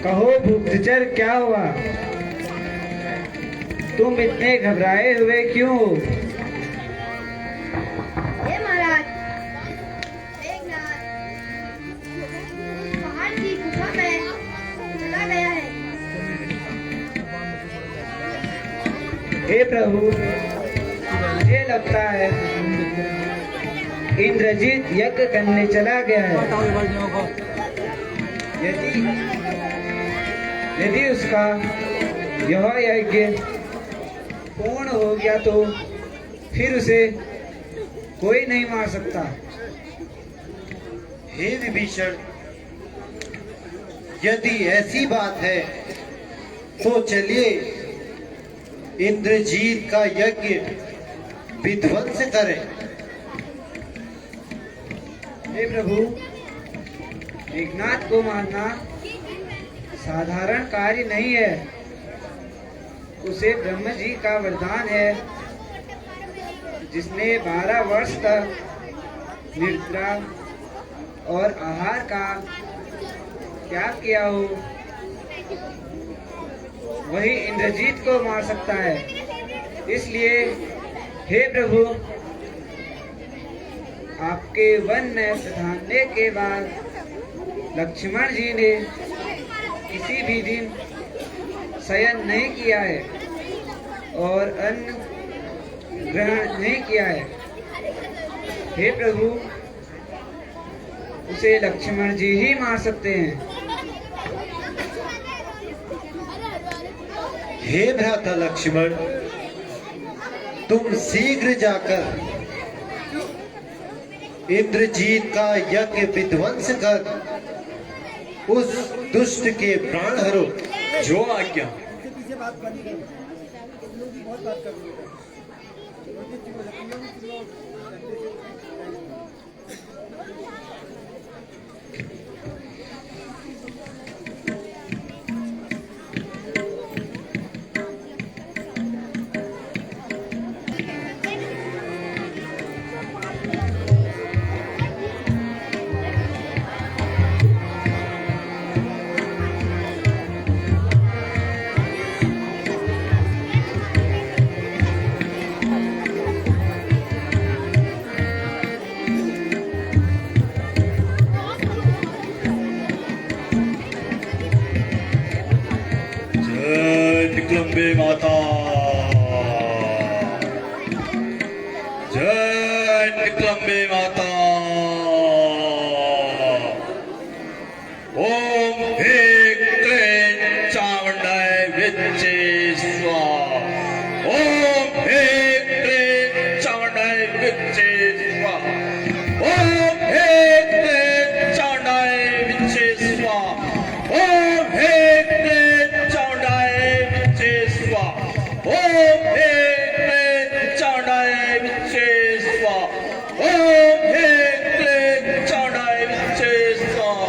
कहो गुप्तचर, क्या हुआ? तुम इतने घबराए हुए क्यों हो? हे महाराज, एक रात पहाड़ की गुफा में चला गया है। हे प्रभु, मुझे लगता है इंद्रजीत यज्ञ करने चला गया है। यदि उसका यह यज्ञ पूर्ण हो गया तो फिर उसे कोई नहीं मार सकता। हे विभीषण, यदि ऐसी बात है तो चलिए इंद्रजीत का यज्ञ विध्वंस करें। हे प्रभु, मेघनाद को मारना साधारण कार्य नहीं है। उसे ब्रह्म जी का वरदान है, जिसने 12 वर्ष तक निद्रा और आहार का त्याग किया हो, वही इंद्रजीत को मार सकता है। इसलिए हे प्रभु, आपके वन में पधारने के बाद लक्ष्मण जी ने किसी भी दिन शयन नहीं किया है और अन्न ग्रहण नहीं किया है। हे प्रभु, उसे लक्ष्मण जी ही मार सकते हैं। हे भ्राता लक्ष्मण, तुम शीघ्र जाकर इंद्रजीत का यज्ञ विध्वंस कर उस दुष्ट के प्राण हरो। जो आज्ञा। निकलम्बे माता, जय निकलम्बे माता। ओम ह्रीं क्लीं चामुंडाय विच्चे स्वाहा। ओम ह्रीं क्लीं चामुंडाय विच्चे स्वाहा। ओम ह्रीं क्लीं चामुंडाय विच्चे स्वाहा। ओम ह्रीं क्लीं चामुंडाय विच्चे स्वाहा। ओम ह्रीं क्लीं चामुंडाय विच्चे स्वाहा। ओम ह्रीं क्लीं चामुंडाय विच्चे स्वाहा।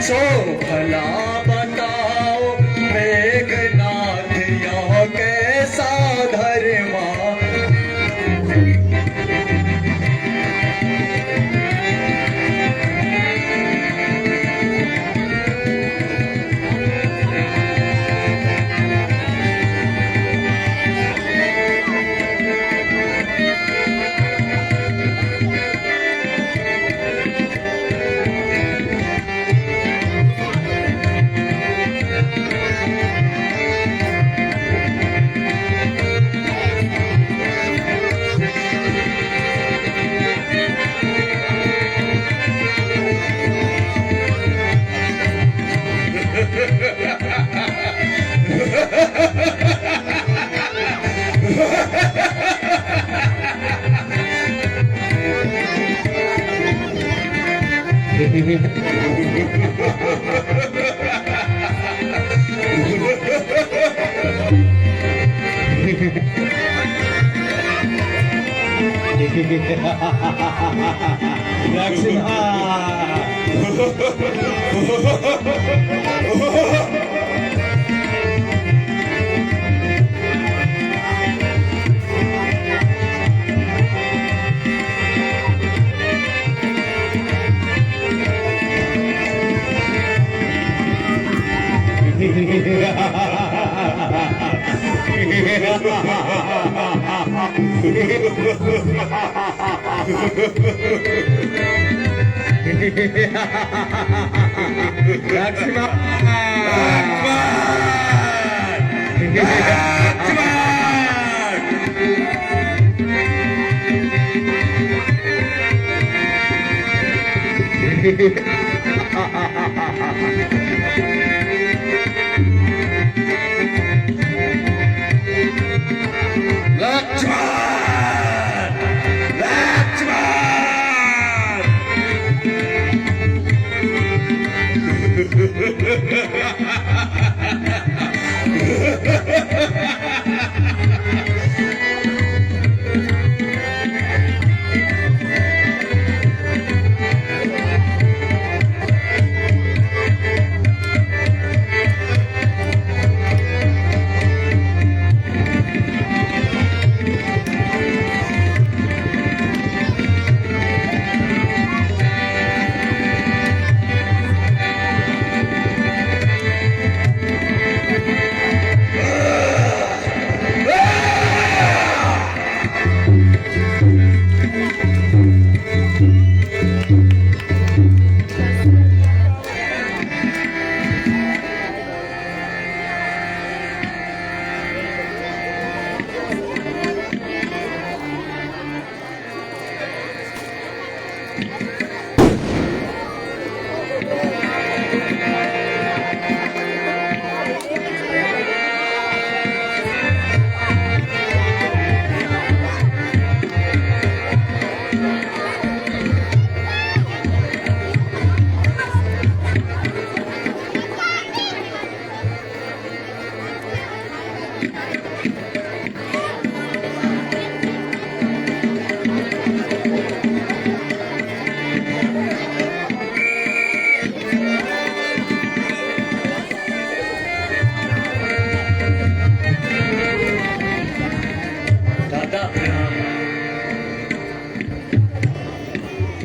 सो भला बताओ मेघनाथ यह कैसा धर्मा।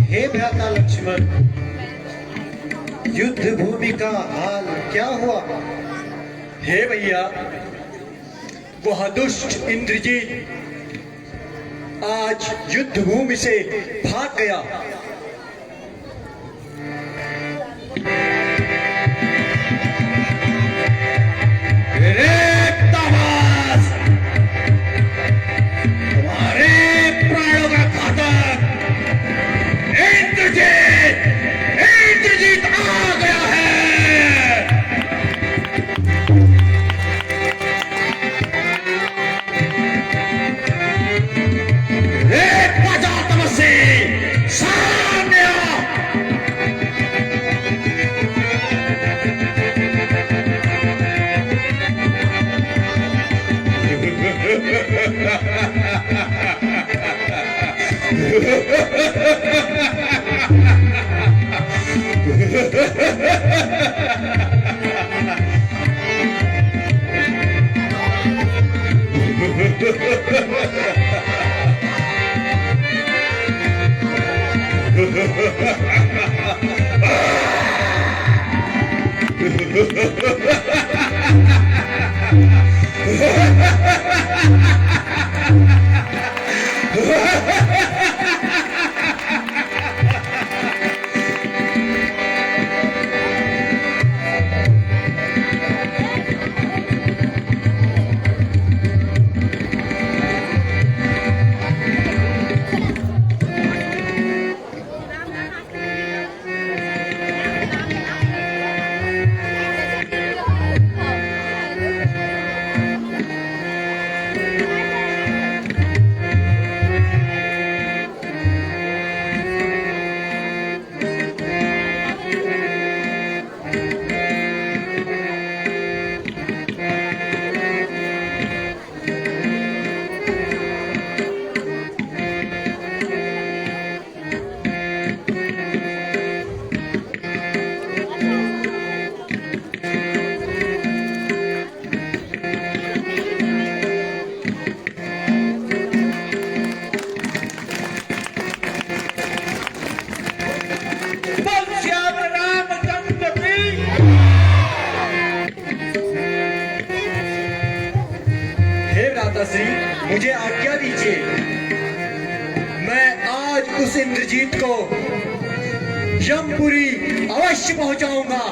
हे भ्राता लक्ष्मण, युद्ध भूमि का हाल क्या हुआ? हे भैया, वह दुष्ट इंद्रजीत आज युद्ध भूमि से भाग गया। तुम्हारे प्राणों का घातक इंद्रजीत आ गया है। प्रजा तमस्वी मुझे आज्ञा दीजिए, मैं आज उस इंद्रजीत को यमपुरी अवश्य पहुंचाऊंगा।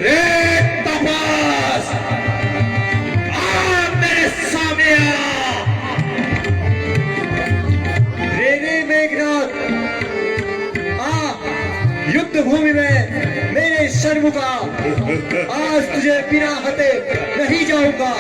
रे तपस, आ मेरे सामने आ। रे मेघनाथ, आ युद्ध भूमि में मेरे सन्मुखा। आज तुझे बिना हते नहीं जाऊंगा।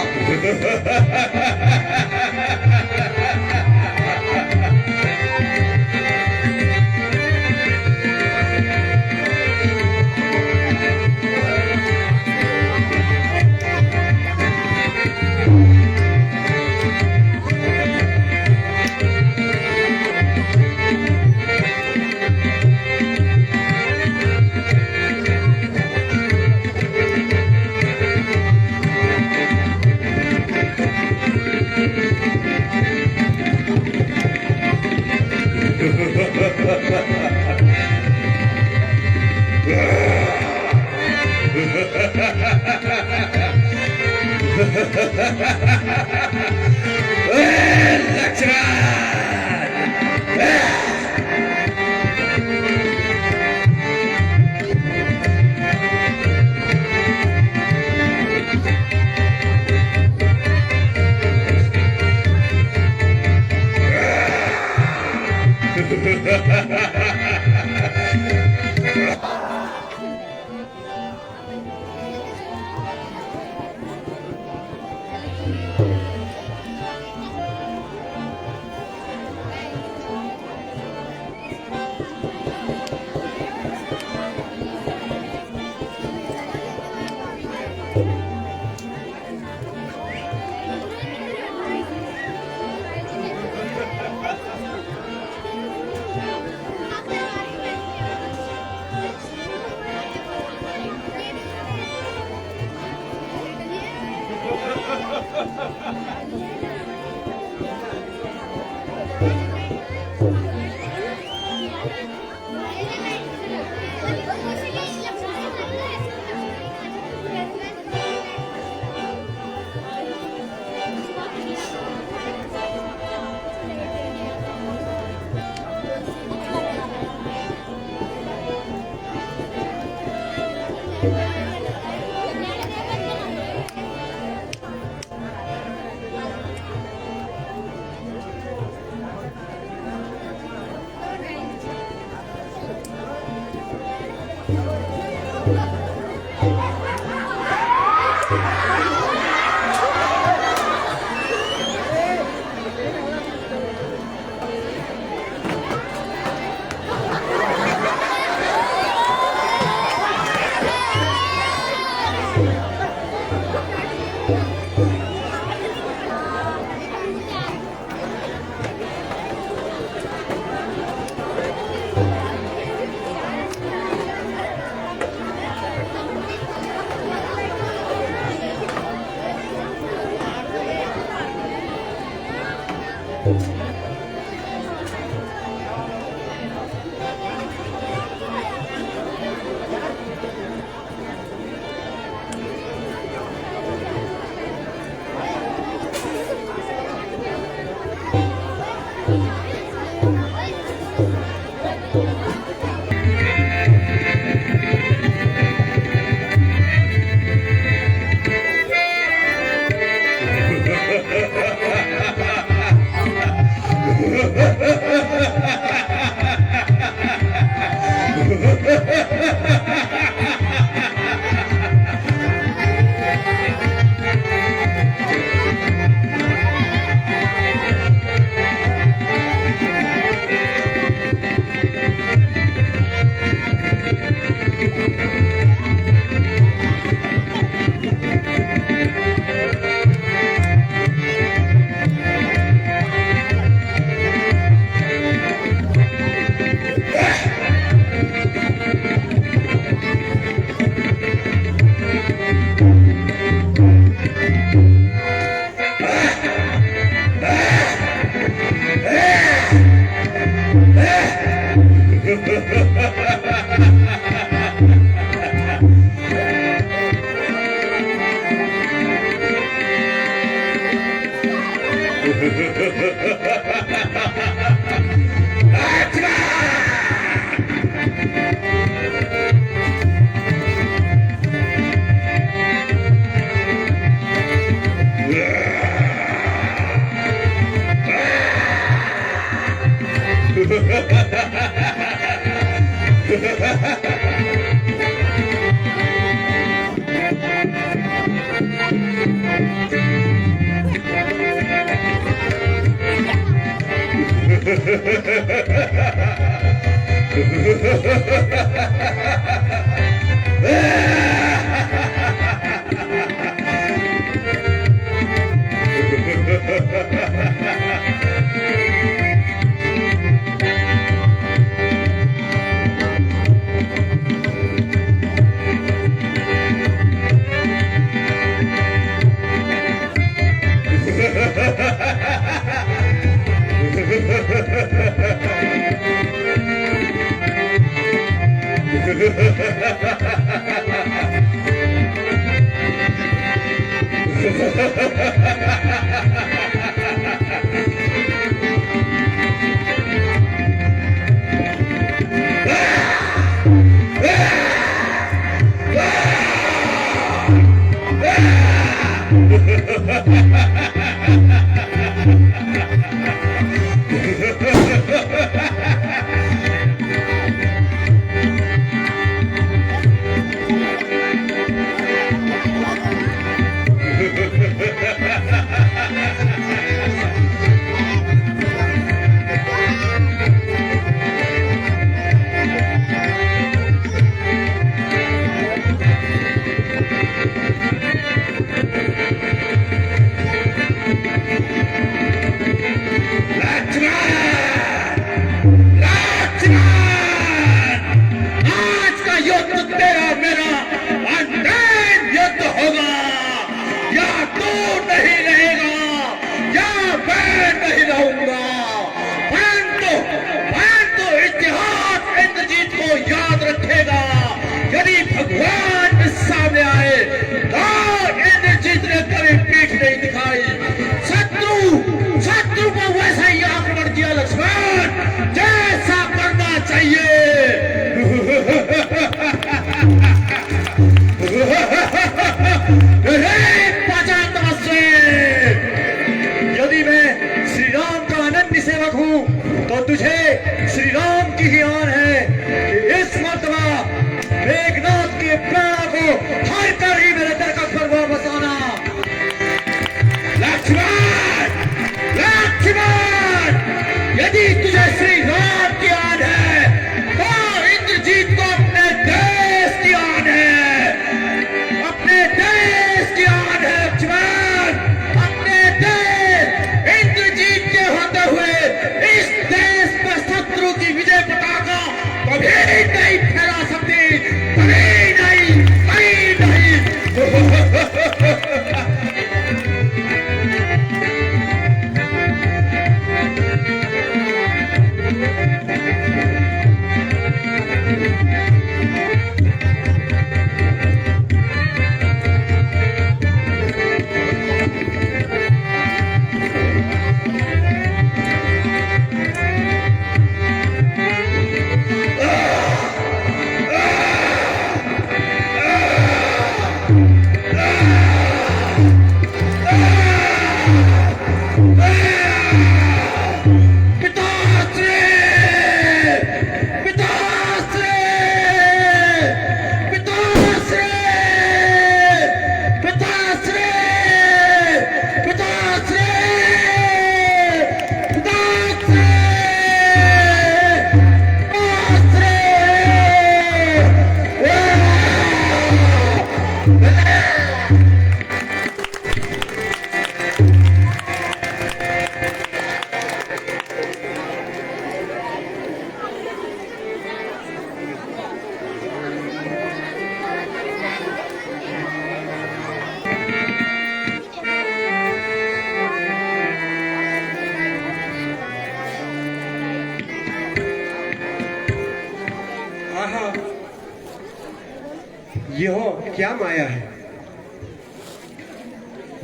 यह क्या माया है?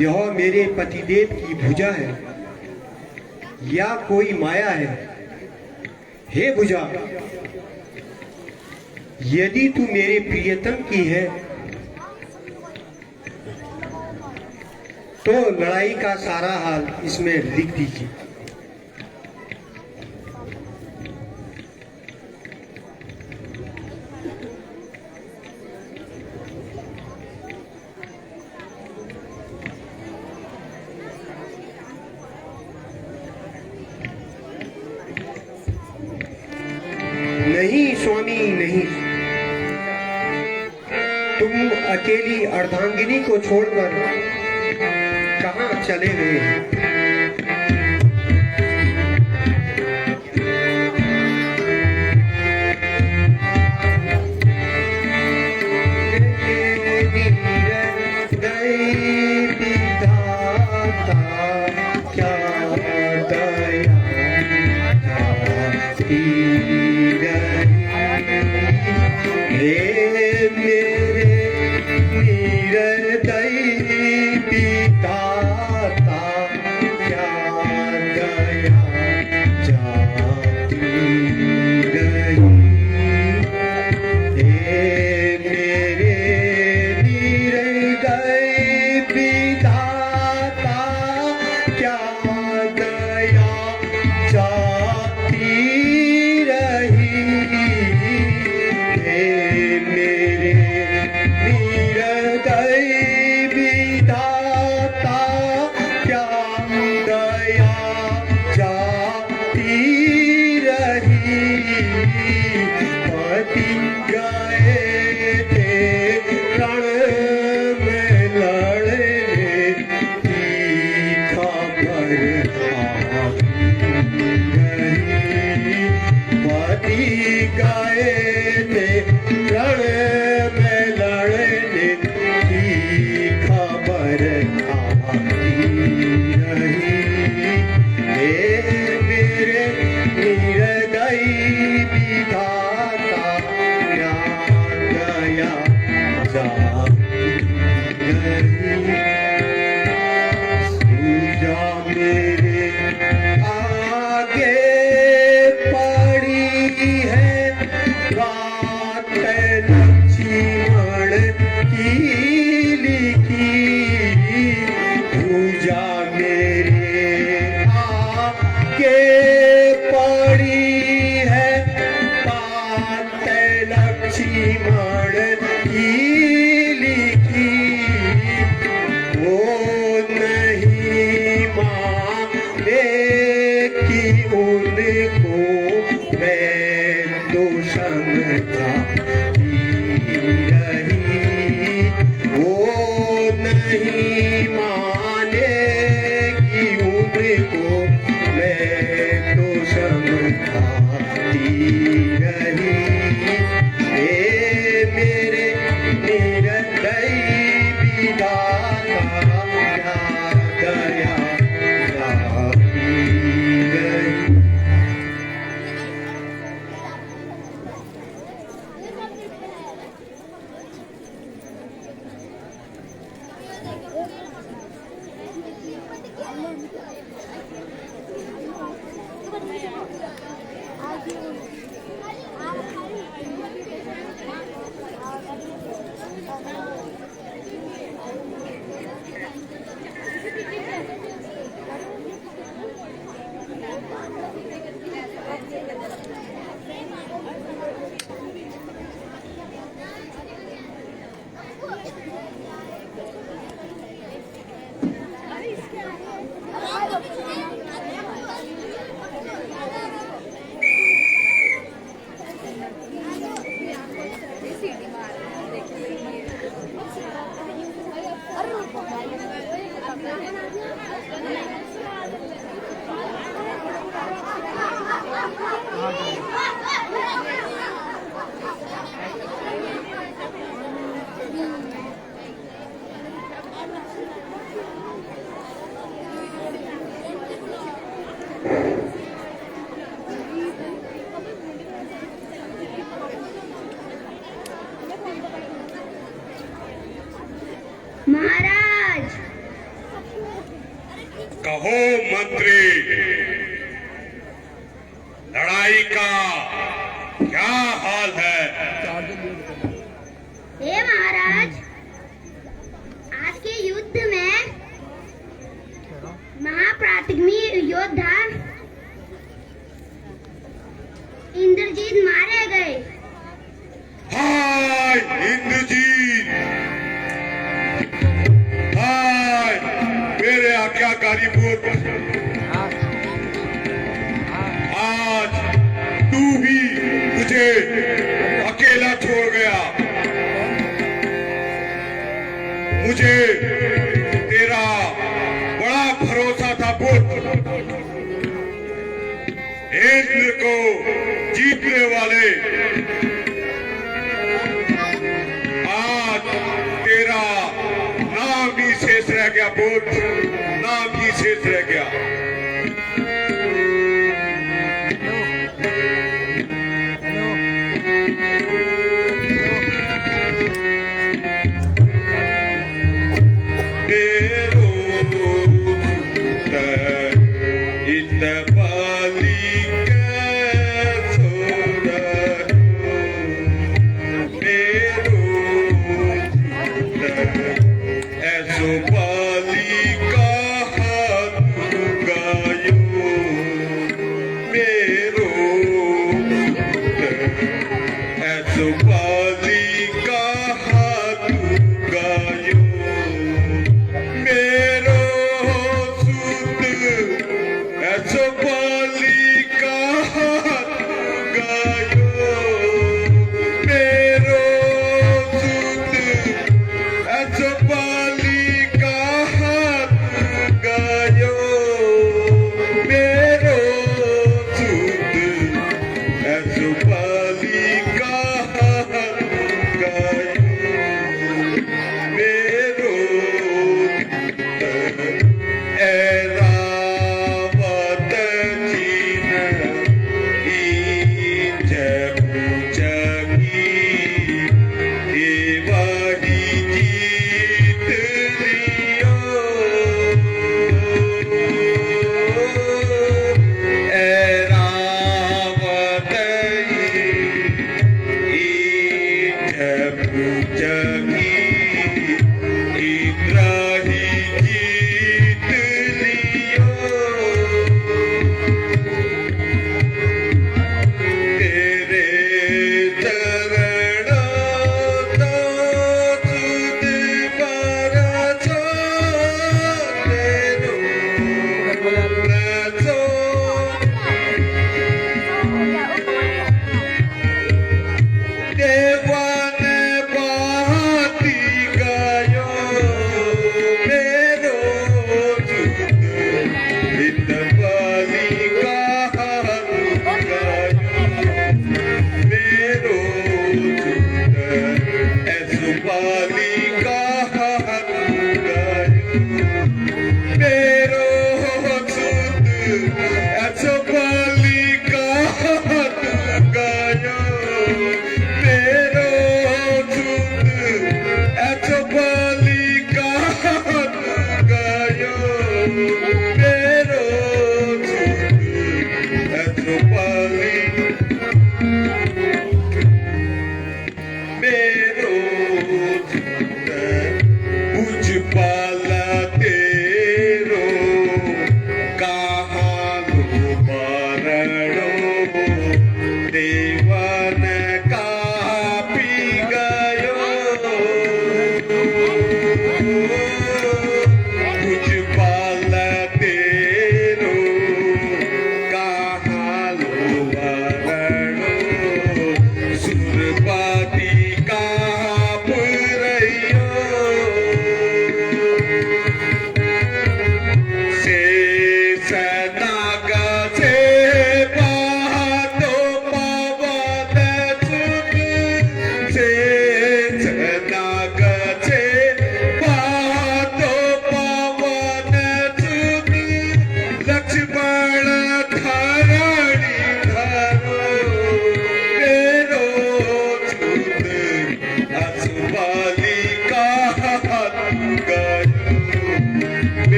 यह मेरे पतिदेव की भुजा है या कोई माया है? हे भुजा, यदि तू मेरे प्रियतम की है तो लड़ाई का सारा हाल इसमें लिख दीजिए। नहीं स्वामी, नहीं। तुम अकेली अर्धांगिनी को छोड़कर कहां चले गए हैं? महाराज, कहो मंत्री, लड़ाई का क्या हाल है? हे महाराज, आज के युद्ध में महापराक्रमी योद्धा इंद्रजीत मारे गए। हाय इंद्रजीत, हाय मेरे आज्ञाकारी पुत्र, आज तू भी मुझे अकेला छोड़ गया। मुझे तेरा बड़ा भरोसा था पुत्र। इंद्र को जीतने वाले आज तेरा नाम ही शेष रह गया पुत्र, नाम ही शेष रह गया।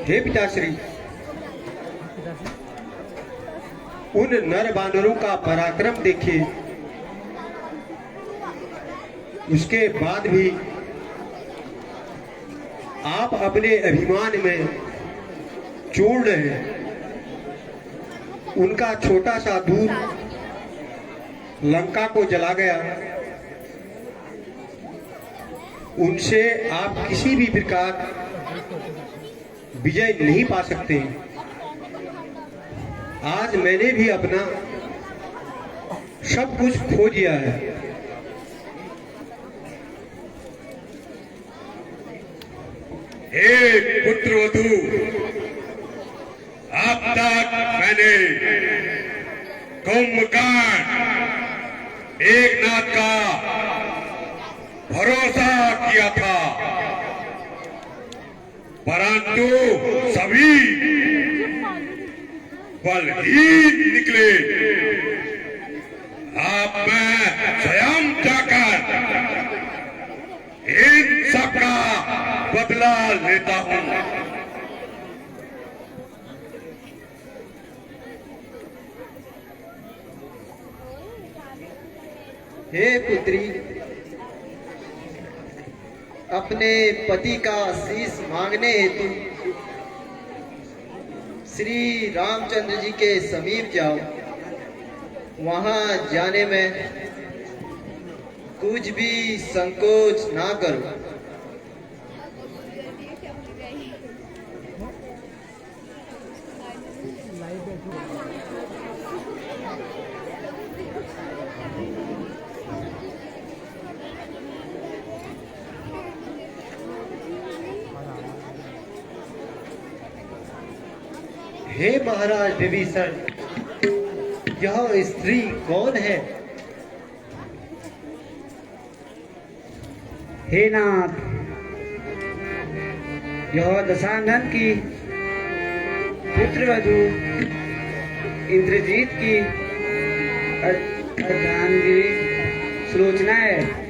हे पिताश्री, उन नर बानरों का पराक्रम देखिए। उसके बाद भी आप अपने अभिमान में चूर्ण हैं। उनका छोटा सा दूत लंका को जला गया। उनसे आप किसी भी प्रकार विजय नहीं पा सकते। आज मैंने भी अपना सब कुछ खो दिया है। हे पुत्रवधू, अब तक मैंने कुंभकर्ण एकनाथ का भरोसा किया था, परंतु सभी बलहीन निकले। अब मैं स्वयं जाकर इन सबका बदला लेता हूं। हे पुत्री, अपने पति का शीश मांगने हेतु श्री रामचंद्र जी के समीप जाओ। वहां जाने में कुछ भी संकोच ना करो। हे महाराज विभीषण, यह स्त्री कौन है? हे नाथ, यह दशानन की पुत्रवधू इंद्रजीत की अर्धांगिनी सुलोचना है।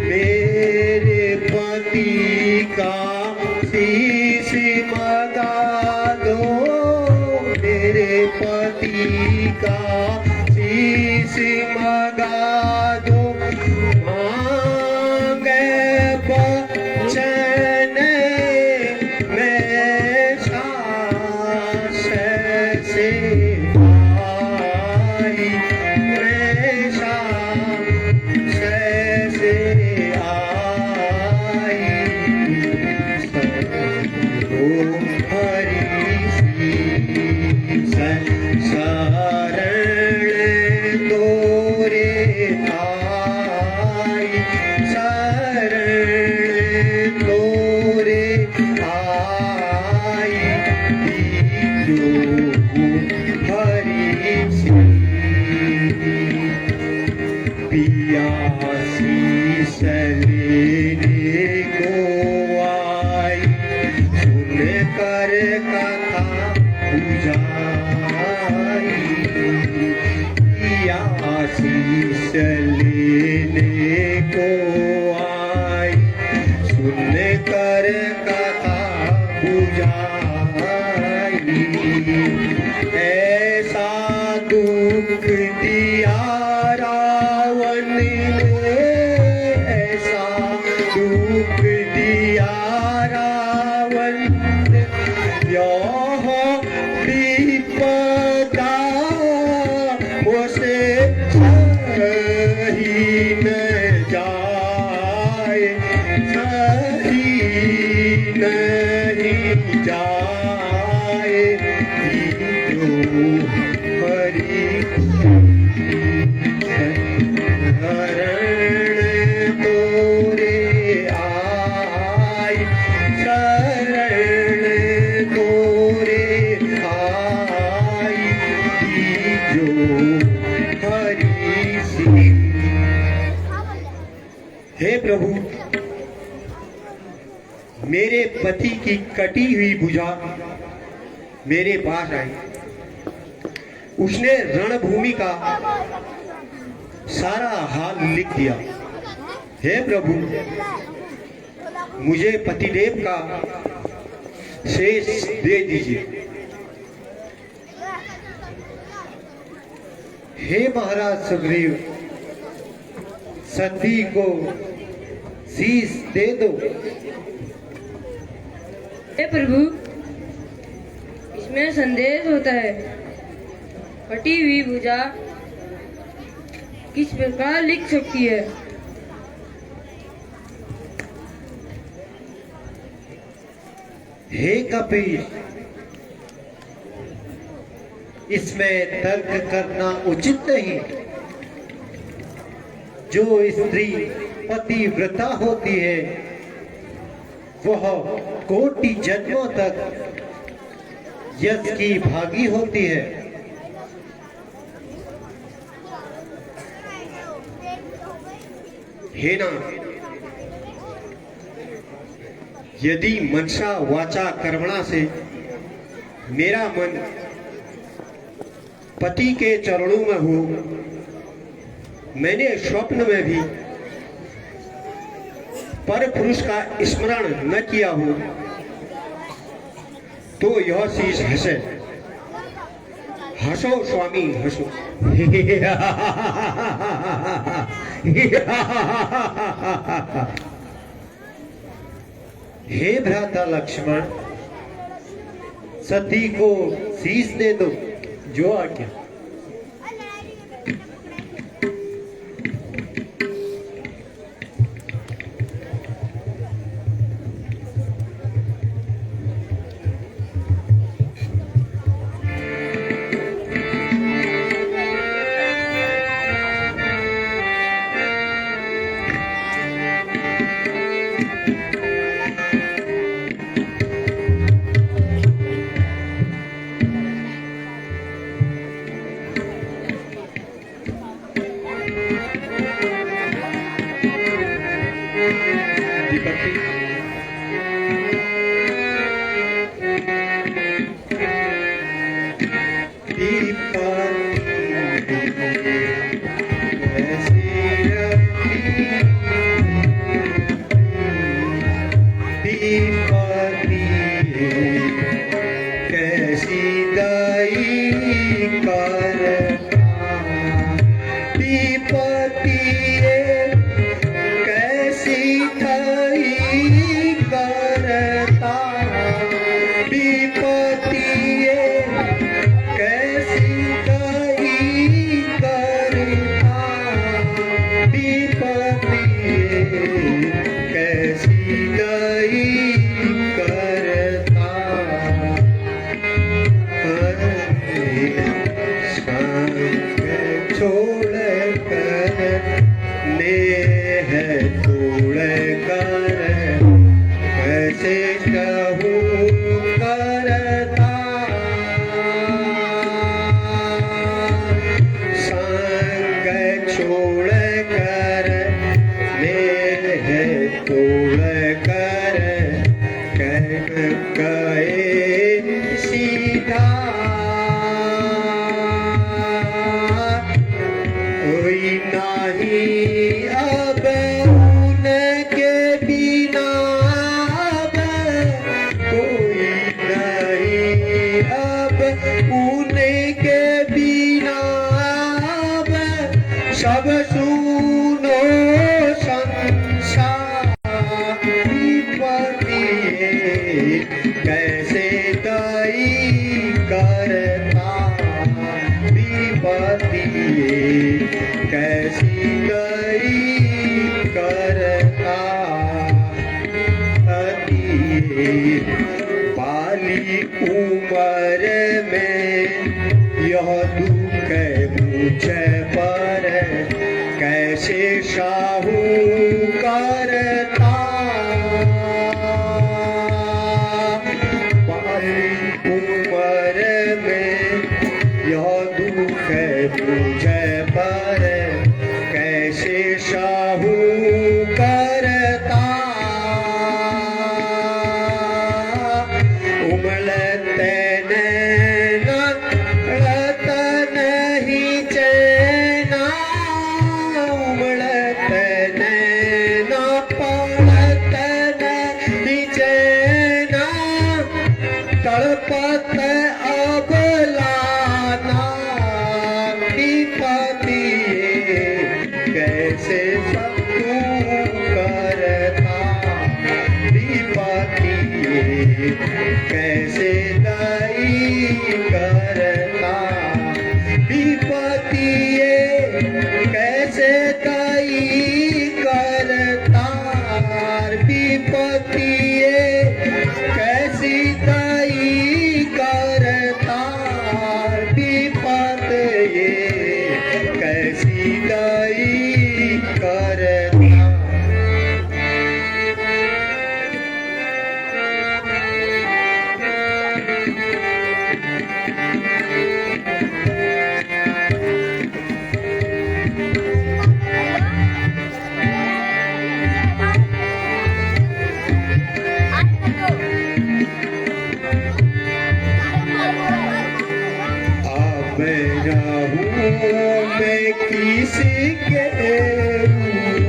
मेरे ऐसा शीश मगा दो मांगे बचन में सांस से आई में सांस से आई हरी शरण तोरे आई शरण तोरे आई जो हरी पियासी सलेने को आई सुन कर कथा बुझाई पियासी सलेने को आई सुन कर कथा बुझाई ऐसा दुख दिया रावण ने ऐसा दुख दिया रावण ने यह विपदा उसे सही न जाए सही नहीं जाए जो हरि शरण तोरे आई शरण तोरे आई जो हरि सिंह। हे प्रभु, मेरे पति की कटी हुई भुजा मेरे पास आई। उसने रणभूमि का सारा हाल लिख दिया। हे प्रभु, मुझे पतिदेव का शेष दे दीजिए। हे महाराज सुग्रीव, सती को शीश दे दो। हे प्रभु, इसमें संदेश होता है। कटी हुई भुजा किस प्रकार लिख सकती है? हे कपीश, इसमें तर्क करना उचित नहीं। जो स्त्री पतिव्रता होती है वह कोटि जन्मों तक यश की भागी होती है। हे ना, यदि मनसा वाचा कर्मणा से मेरा मन पति के चरणों में हो, मैंने स्वप्न में भी पर पुरुष का स्मरण न किया हो, तो यह शीश हंसे। हंसो स्वामी हंसो। हे भ्राता लक्ष्मण, सती को शीश दे दो, जो आज्ञा। सब सुनो संसार विपत्ति कैसे दई करता विपत्ति कैसी दई करता बाली उम्र में यह दुख मुझे पर कैसे साहू करता बाली उम्र में यह दुख मुझे पर कैसे साहू करता उमलते नैना रत नहीं चैना उमलते नैना पड़त नहीं चैना तड़पत अब लाना विपत्ति कैसे सब करता विपत्ति कैसे दई करता विपत्ति कैसे दई करता विपत्ति कैसी दई करता विपत्ति कैसी दई करता अब रहूं मैं किसी के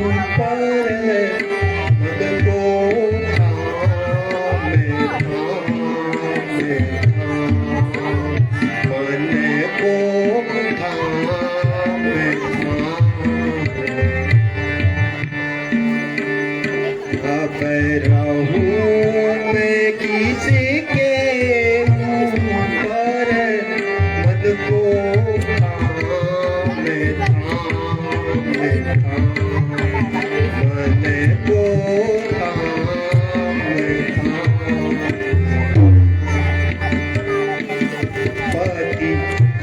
ऊपर मन को थामे मन को थामे अब रहूं मैं किसी के ऊपर मन को थामे मन को थामे पति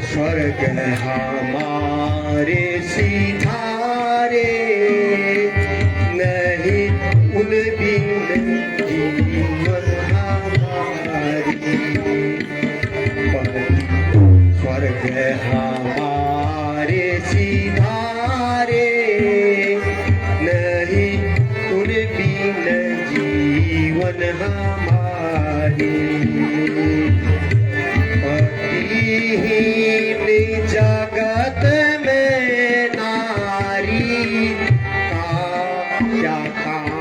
स्वर्ग हमारे सिधारे नहीं उन बिन जीवन हमारी पति स्वर्ग हमारे सिधारे नहीं उन बिन जीवन हमारी पतिहीन जगत में नारी का क्या काम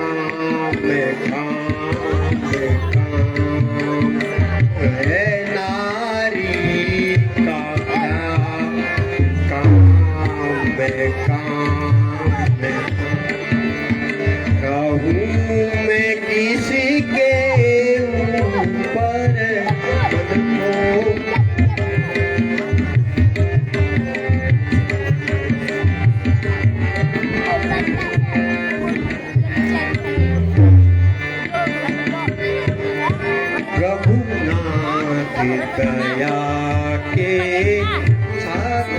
है नारी का क्या काम रहूं मैं किसी के ऊपर मन को रघुनाथ दया के साथ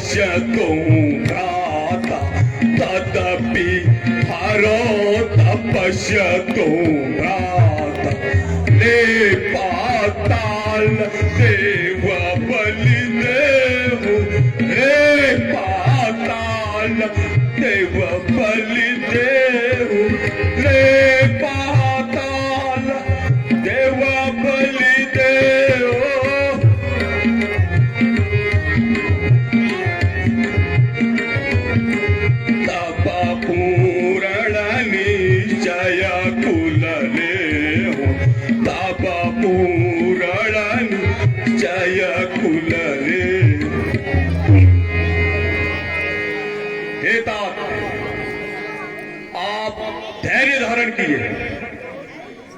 पश्यतो भ्राता तदपि हरो तपश्यतो भ्राता ले पाताल देव बलिदेव रे पाताल देव बलिदेव रे पाताल देव बलिदेव तप पूरण निश्चय कुलले हो तप पूरण निश्चय कुलले हे तात आप धैर्य धारण कीजिए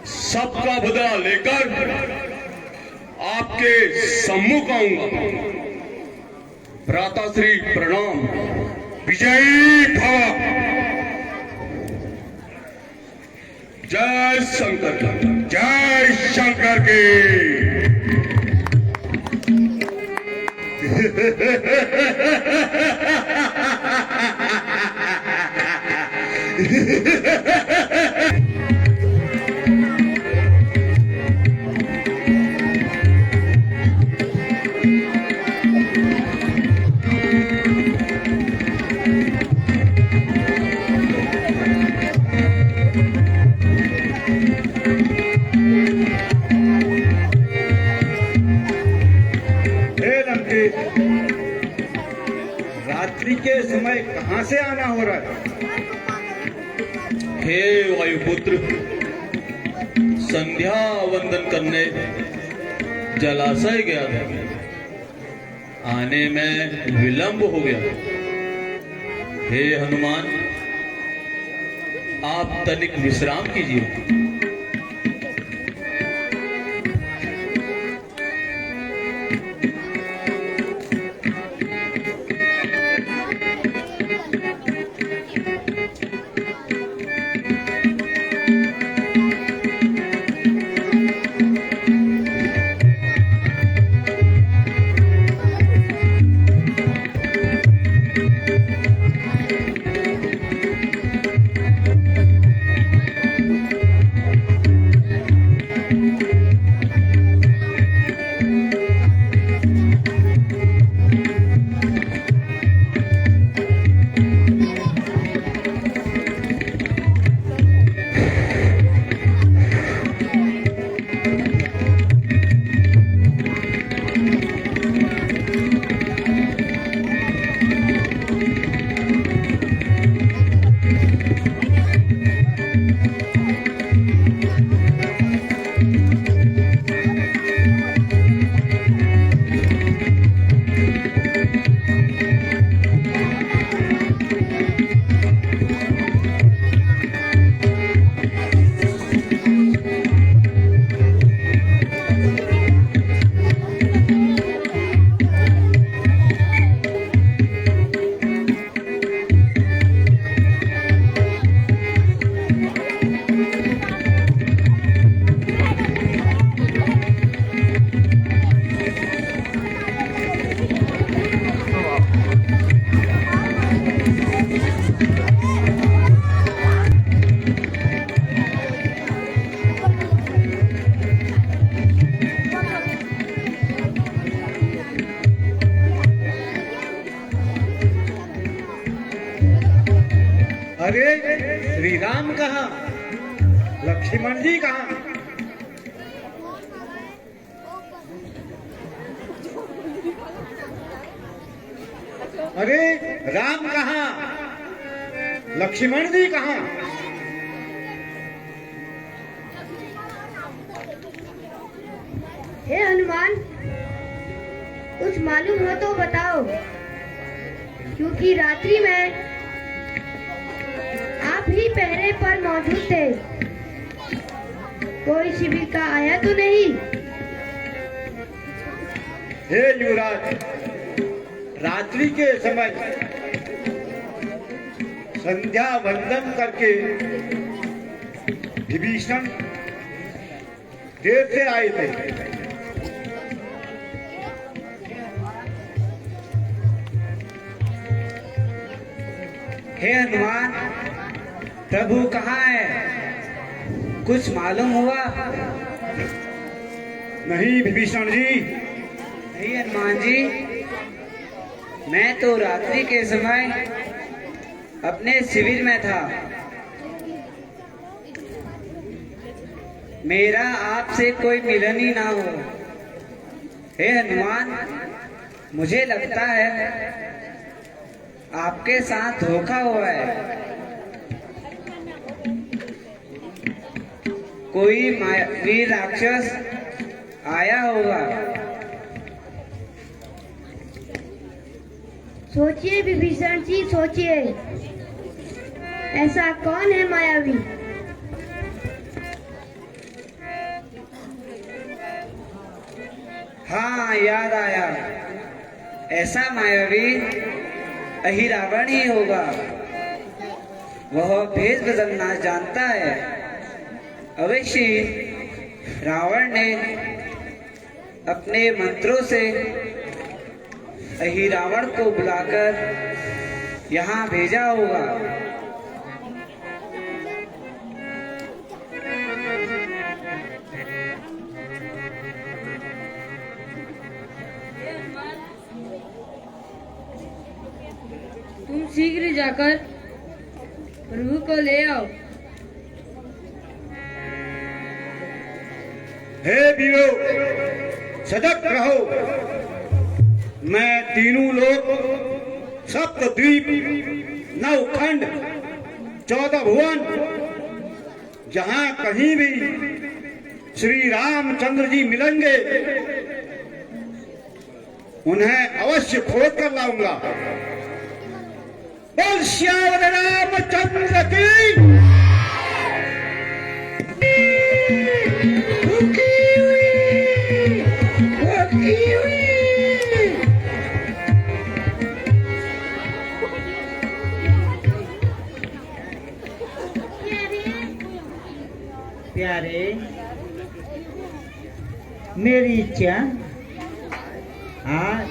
सबका बदला लेकर आपके सम्मुख आऊंगा भ्राताश्री प्रणाम विजयी भव जय शंकर के रात्रि के समय कहां से आना हो रहा है? हे वायुपुत्र, संध्या वंदन करने जलाशय गया था। आने में विलंब हो गया। हे हनुमान, आप तनिक विश्राम कीजिए। अरे श्री राम कहाँ? लक्ष्मण जी कहाँ? अरे राम कहाँ? लक्ष्मण जी कहाँ? हे हनुमान, कुछ मालूम हो तो बताओ, क्योंकि रात्रि में आप ही पहरे पर मौजूद थे। कोई शिविर का आया तो नहीं? हे युवराज, रात्रि के समय संध्या वंदन करके विभीषण देर से आए थे। हे हनुमान, प्रभु कहाँ है? कुछ मालूम हुआ? नहीं विभीषण जी, नहीं हनुमान जी, मैं तो रात्रि के समय अपने शिविर में था। मेरा आपसे कोई मिलन ही ना हो। हे हनुमान, मुझे लगता है आपके साथ धोखा हुआ है। कोई वीर राक्षस आया होगा। सोचिए विभीषण जी, सोचिए, ऐसा कौन है मायावी? हाँ, याद आया, ऐसा मायावी अहिरावण ही होगा। वह भेष बदलना जानता है। अवश्य ही रावण ने अपने मंत्रों से अहिरावण को बुलाकर यहाँ भेजा होगा। तुम शीघ्र जाकर प्रभु को ले आओ। हे वीरो, सजग रहो। मैं तीनों लोक, सप्त द्वीप, 9 खंड, 14 भुवन, जहां कहीं भी श्री रामचंद्र जी मिलेंगे, उन्हें अवश्य खोज कर लाऊंगा। बोल श्याम रामचंद्र की। प्यारे, मेरी इच्छा आज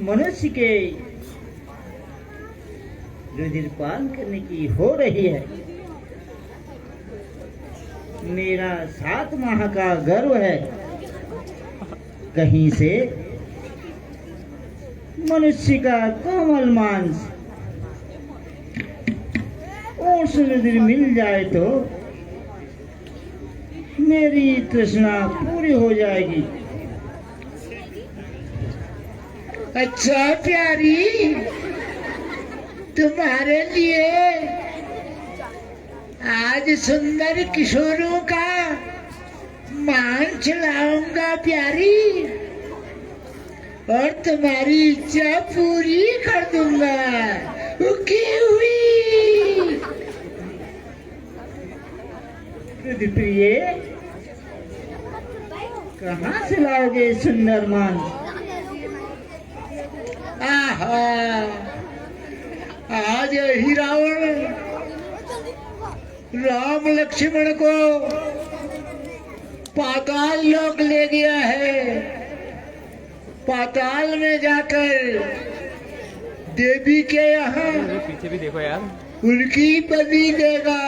मनुष्य के रुधिरपान करने की हो रही है। मेरा 7 माह का गर्व है। कहीं से मनुष्य का कोमल मांस और रुधिर मिल जाए तो मेरी तृष्णा पूरी हो जाएगी। अच्छा प्यारी, तुम्हारे लिए आज सुंदर किशोरों का मान चलाऊंगा प्यारी, और तुम्हारी इच्छा पूरी कर दूंगा। उकी हुई प्रिय, कहाँ से लाओगे सुंदर मांस? आहा, आज ही रावण राम लक्ष्मण को पाताल लोक ले गया है। पाताल में जाकर देवी के यहाँ पीछे भी देखो यार, उनकी बलि देगा।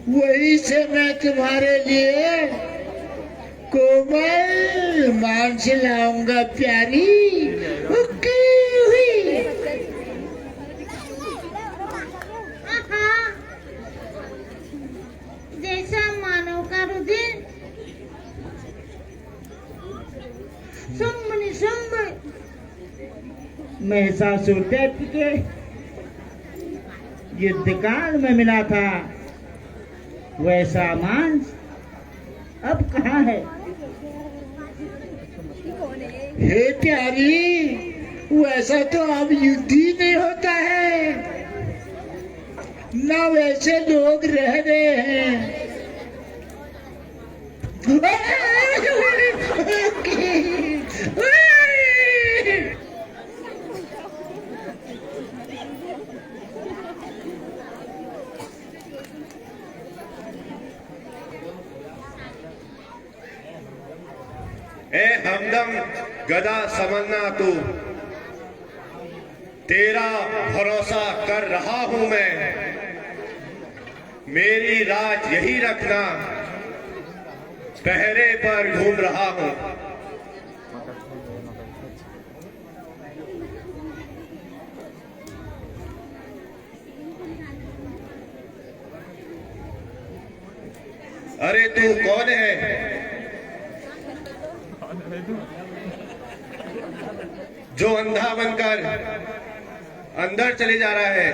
वही से मैं तुम्हारे लिए कोमल मांस लाऊंगा प्यारी। उकी हुई जैसा मानव का रुधिर महिषासुर दैत्य के युद्धकाल में मिला था, वैसा मांस अब कहाँ है? हे प्यारी, वैसा तो अब युद्ध ही नहीं होता है, ना वैसे लोग रह गए हैं। ए हमदम गदा समन्ना तू, तेरा भरोसा कर रहा हूं मैं, मेरी राज यही रखना, पहरे पर घूम रहा हूं। अरे तू कौन है जो अंधा बनकर अंदर चले जा रहा है?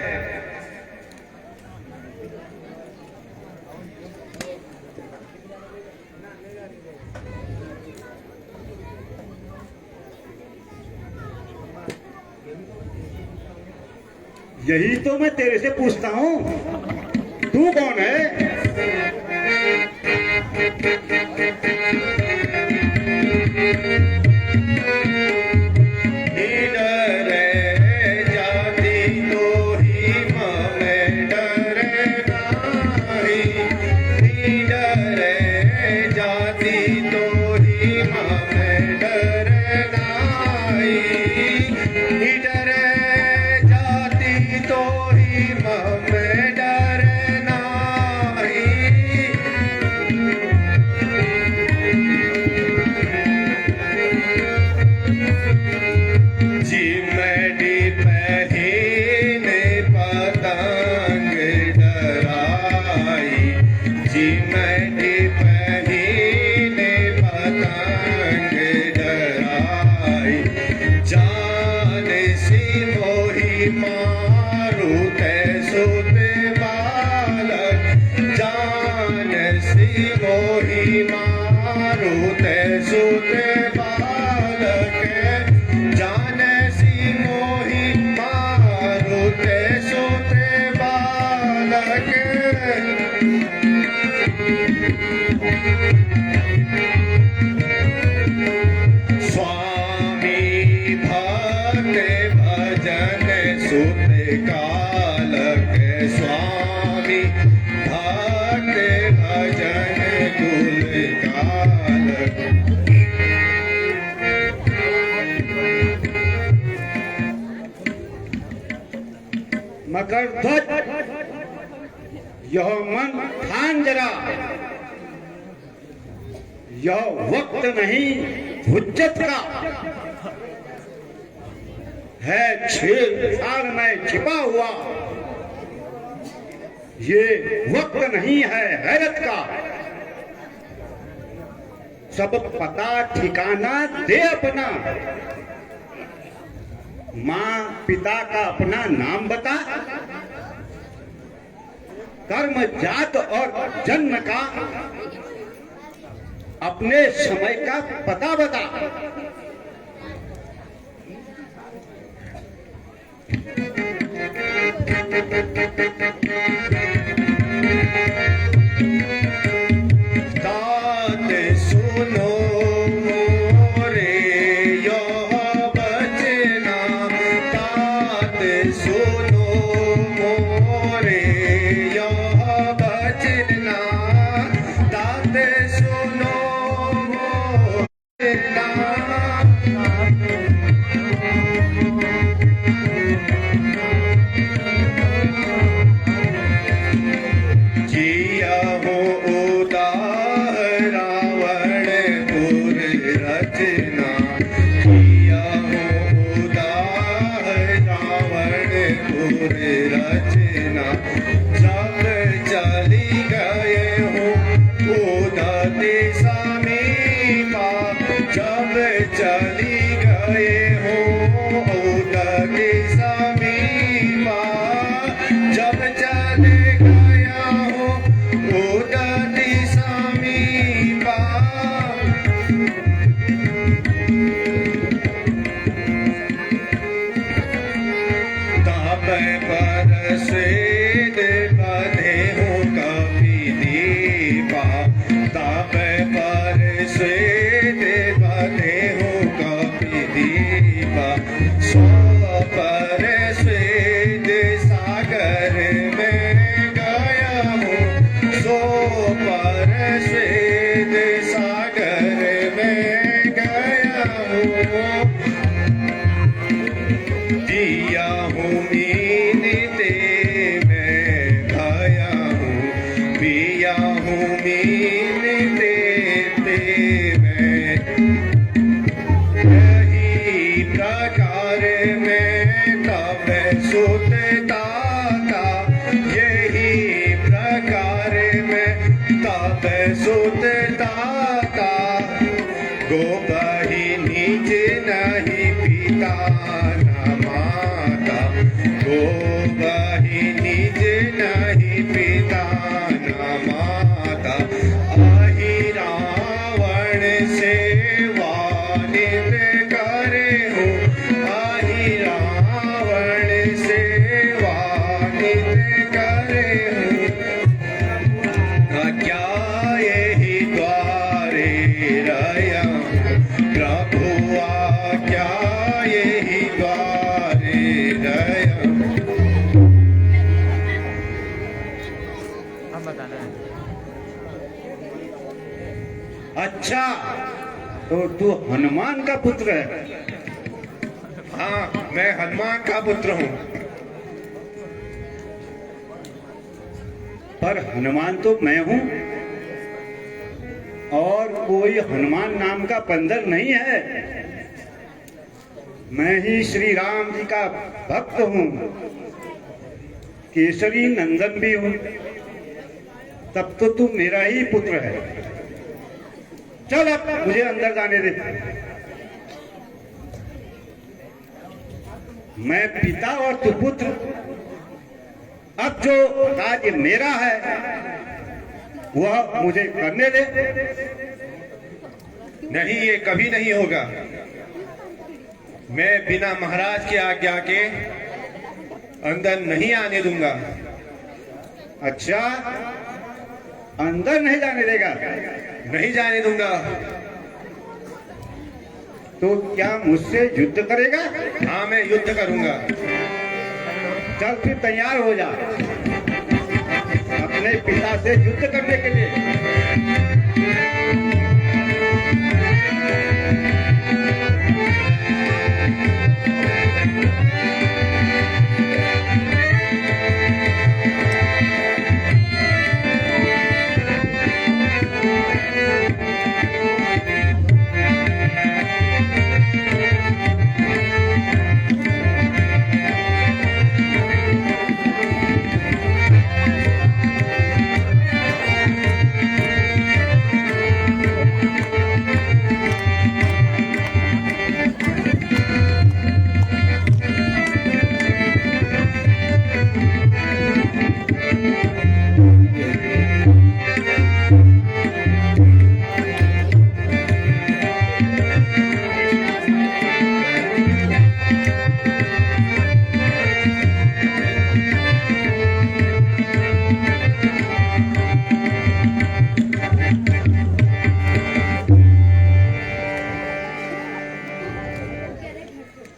यही तो मैं तेरे से पूछता हूँ, तू कौन है? मकर ध्वज, यह मन ठान जरा, यह वक्त नहीं हुज्जत का है, छेड़छाड़ में छिपा हुआ, ये वक्त नहीं है हैरत का। सब पता ठिकाना दे अपना, माँ पिता का अपना नाम बता, कर्म जात और जन्म का अपने समय का पता बता। दिया निज नहीं पिता न माता, आहि रावण से वालिद करे हो, आहि रावण से वालिद करे हो। क्या यही द्वारे रया प्रभुआ, क्या यही द्वारे रया। अच्छा, तो तू हनुमान का पुत्र है? हाँ, मैं हनुमान का पुत्र हूँ। पर हनुमान तो मैं हूँ, और कोई हनुमान नाम का बंदर नहीं है। मैं ही श्री राम जी का भक्त हूँ, केसरी नंदन भी हूँ। तब तो तू मेरा ही पुत्र है। चल अब मुझे अंदर जाने दे। मैं पिता और तू पुत्र। अब जो कार्य मेरा है वह मुझे करने दे। नहीं, ये कभी नहीं होगा। मैं बिना महाराज की आज्ञा के अंदर नहीं आने दूंगा। अच्छा, अंदर नहीं जाने देगा? नहीं जाने दूंगा। तो क्या मुझसे युद्ध करेगा? हाँ, मैं युद्ध करूंगा। चल फिर तैयार हो जा अपने पिता से युद्ध करने के लिए।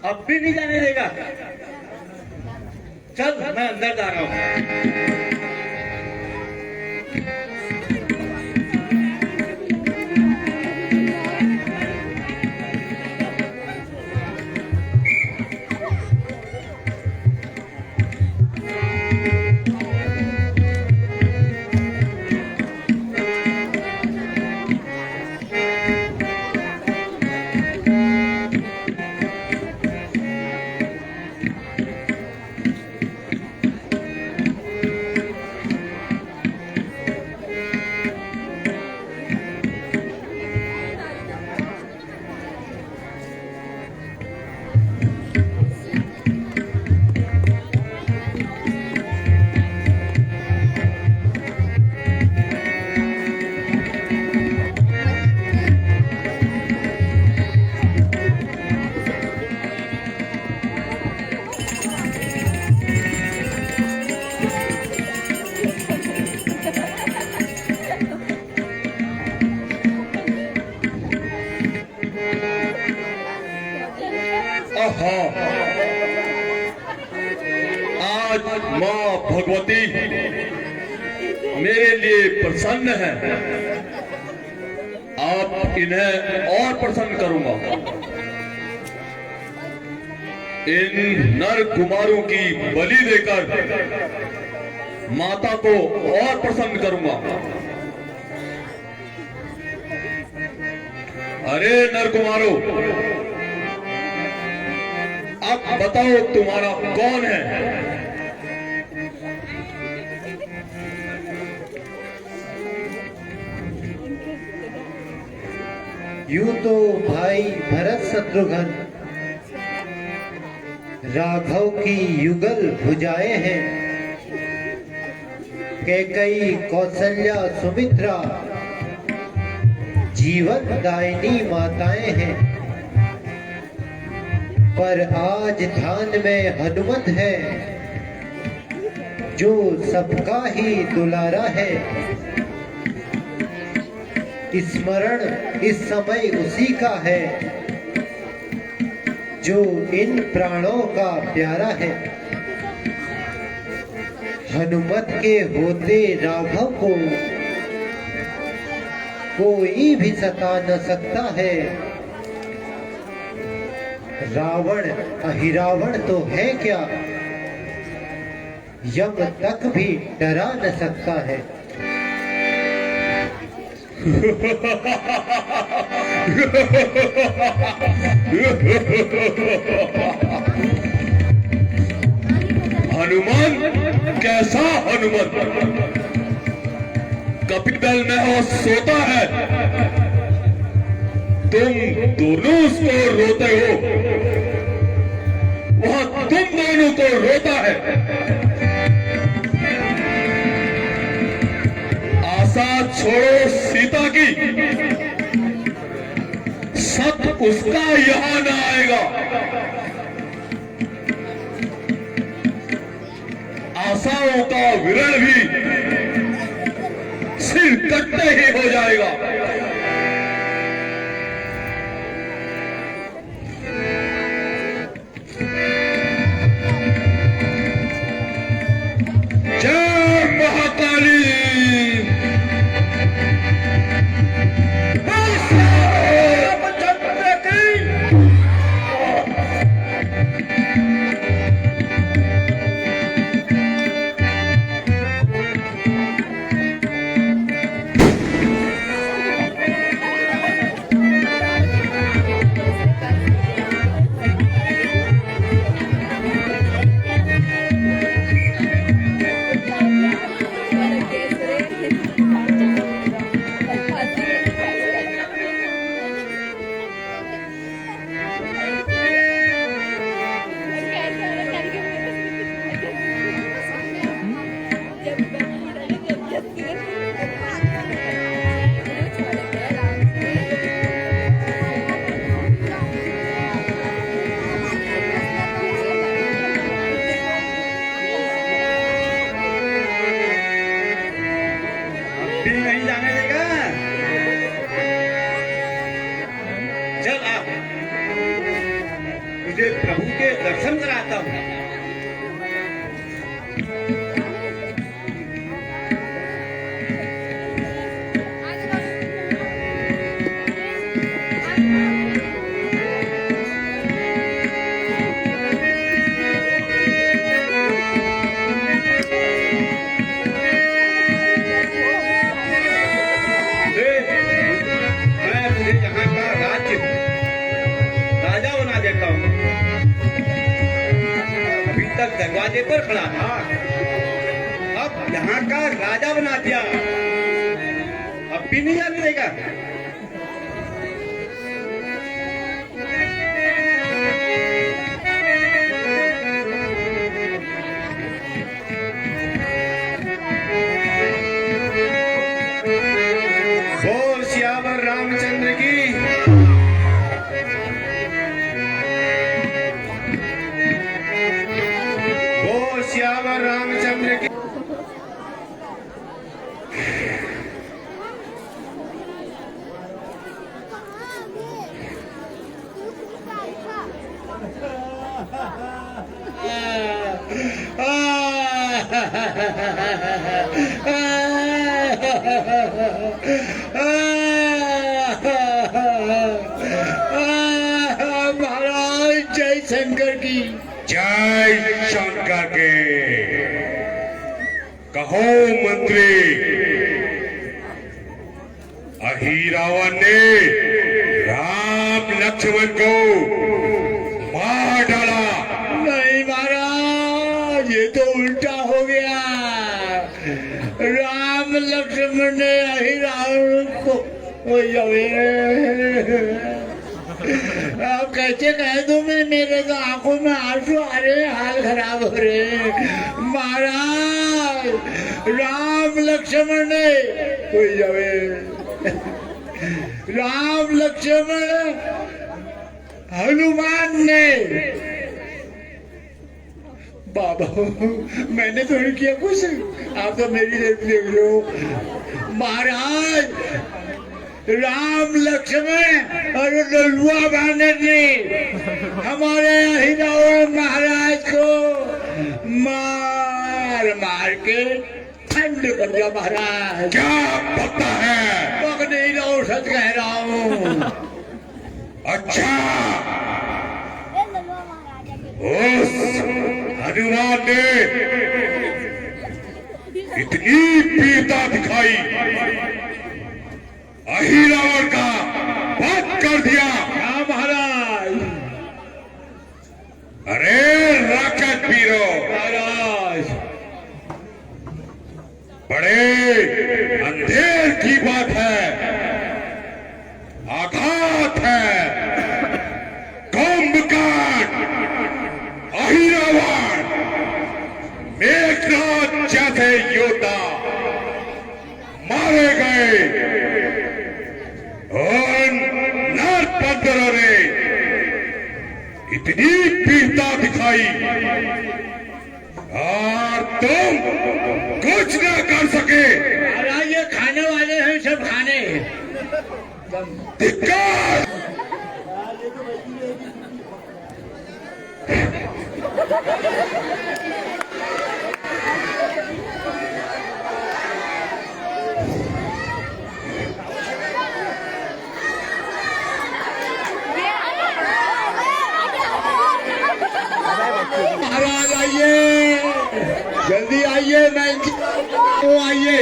अब भी नहीं जाने देगा? चल, मैं अंदर जा रहा हूं। आज माँ भगवती मेरे लिए प्रसन्न है। आप इन्हें और प्रसन्न करूंगा। इन नर कुमारों की बलि देकर माता को और प्रसन्न करूंगा। अरे नर कुमारों, अब बताओ तुम्हारा कौन है? यूं तो भाई भरत शत्रुघ्न राघव की युगल भुजाएं हैं। कैकेयी, कौशल्या, सुमित्रा जीवन दायिनी माताएं हैं, पर आज ध्यान में हनुमत है जो सबका ही दुलारा है। स्मरण इस समय उसी का है जो इन प्राणों का प्यारा है। हनुमत के होते राघव को कोई भी सता न सकता है। रावण अहिरावण तो है क्या, यम तक भी डरा न सकता है। हनुमान, कैसा हनुमान? कपितल में हो सोता है, तुम दोनों उसको रोते हो, वह तुम दोनों को रोता है। आशा छोड़ो सीता की, सत उसका यहां न आएगा। आशाओं का विरण भी सिर कटते ही हो जाएगा। जय महाकाली। नहीं जाने देगा। चल आ, तुझे प्रभु के दर्शन कराता हूँ। दरवाजे पर खड़ा था, अब यहाँ का राजा बना दिया, अब भी नहीं जाने देगा। बोल सियावर रामचंद्र की। सियावर रामचंद्र की। महाराज जय शंकर की। जय शंकर के। कहो मंत्री, अहिरावण ने राम लक्ष्मण को मार डाला। नहीं महाराज, ये तो उल्टा हो गया। राम लक्ष्मण ने अहिरावण को आप कैसे कह दो, मैं मेरे तो आंखों में आंसू आ रहे, हाल खराब हो रहे। महाराज राम लक्ष्मण ने कोई जावे राम लक्ष्मण हनुमान ने बाबा मैंने तो नहीं किया कुछ, आप तो मेरी देख लो महाराज। राम लक्ष्मण और लल्लुआ बानर ने हमारे हिरावन महाराज को मार मार के ठंड कर दिया महाराज। क्या पता है? पक नहीं रहा हूँ, सच कह रहा हूँ। अच्छा, उस हनुमान ने इतनी वीरता दिखाई, अहिरावण का वध कर दिया। हाँ महाराज। अरे राक्षस वीरो महाराज बड़े अंधेर की बात है, आघात है। कुंभकर्ण, अहिरावण, मेघनाद जैसे योद्धा मारे गए और नरपंथरों ने इतनी वीरता दिखाई और तुम कुछ न कर सके। महाराज ये खाने वाले हैं, सब खाने। धिक्कार! महाराज आइए, जल्दी आइए, मैं आइए।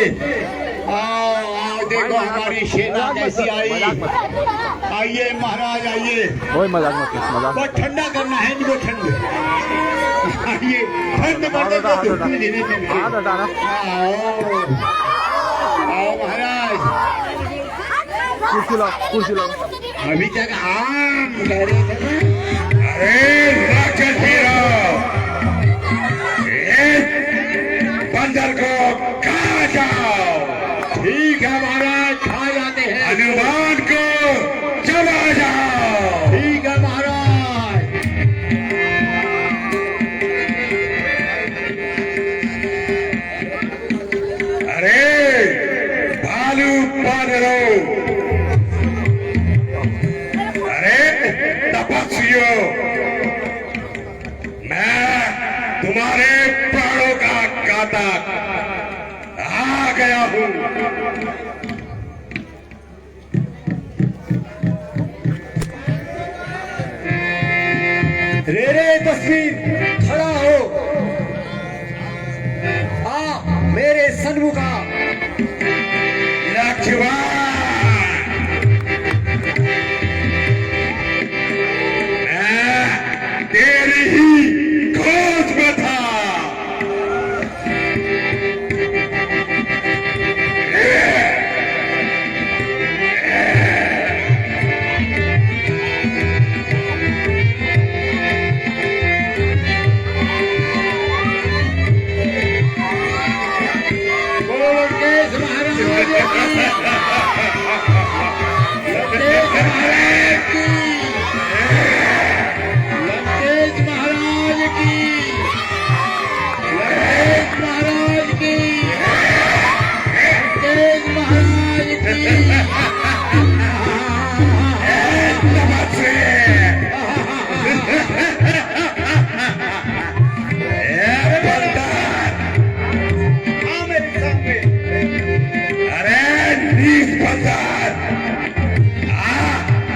आओ आओ, देखो हमारी सेना कैसी आई। आइए महाराज आइए। बहुत ठंडा करना है इनको, ठंड आइए, ठंड करने को धीरे धीरे। आओ आओ महाराज, कुर्सी लो। अभी तक आम कह रहे थे। अरे राक्षस वीरो, बंदर को खा जाओ। ठीक है महाराज, खा जाते हैं। हनुमान को चबा जाओ। ठीक है महाराज। अरे भालू बानरों, अरे तपस्वियों, मैं तुम्हारे प्राणों का घातक आ गया हूं। रे रे तस्वीर, खड़ा हो, आ मेरे सन्मुखा। लक्ष्मण, मैं तेरी ही खोज में था।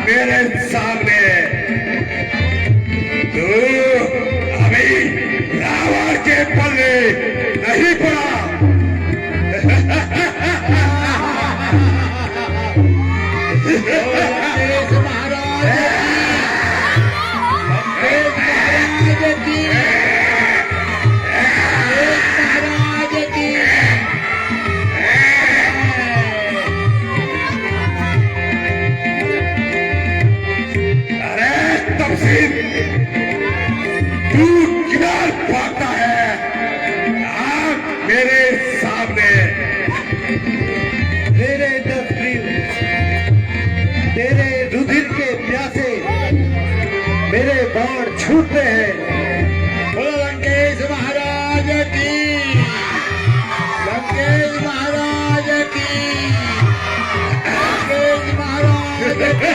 मेरे सामने तू अभी रावण के पल्ले नहीं पड़ा। तू किधर भागता है? मेरे सामने तेरे तस्वीर तेरे रुधिर के प्यासे मेरे बाण छूटते हैं। बोलो लंकेश महाराज की, लंकेश महाराज की, लंकेश महाराज की।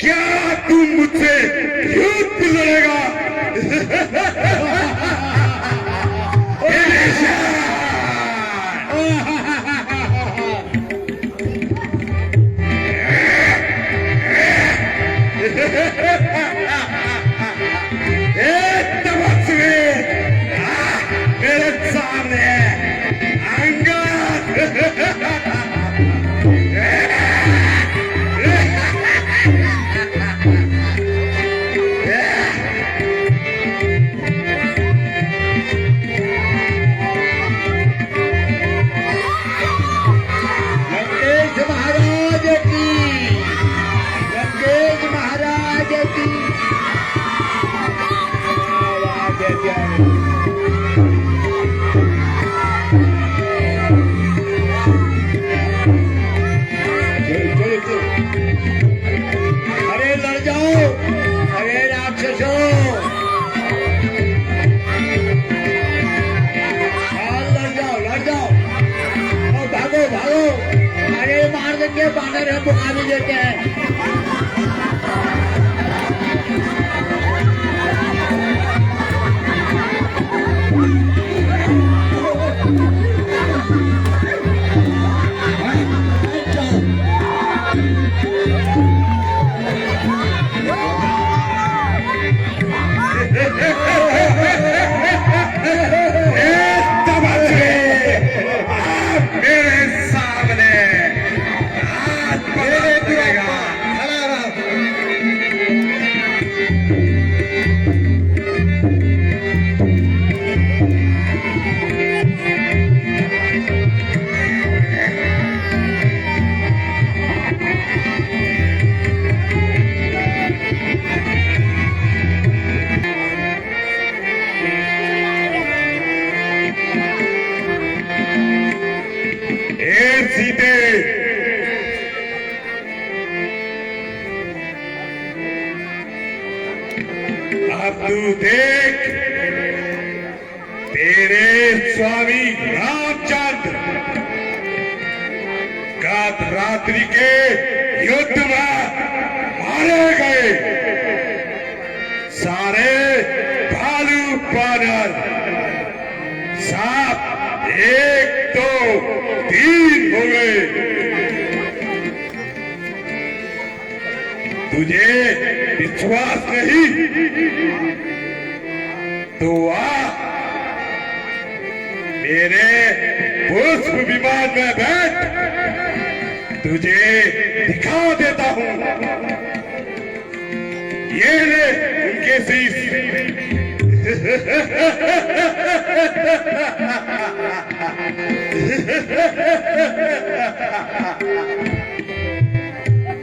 क्या तुम मुझसे युद्ध लड़ेगा? मेरे सामने लंकेश महाराज की, लंकेश महाराज की। अरे लड़ जाओ, अरे राक्षसों, लड़ जाओ, लड़ जाओ और भागो भागो। अरे मार देंगे, बानर है, बुखा भी देते हैं। मेरे सामने आज मेरे दुरात्मा खड़ा रहा। सीते अब तू देख, तेरे स्वामी रामचंद्र गत रात्रि के युद्ध में मारे गए। सारे भालू बानर सांप 1 2 3 हो गए। तुझे विश्वास नहीं तो आ मेरे पुष्प विमान में बैठ, तुझे दिखा देता हूं। ये ले उनके शीश।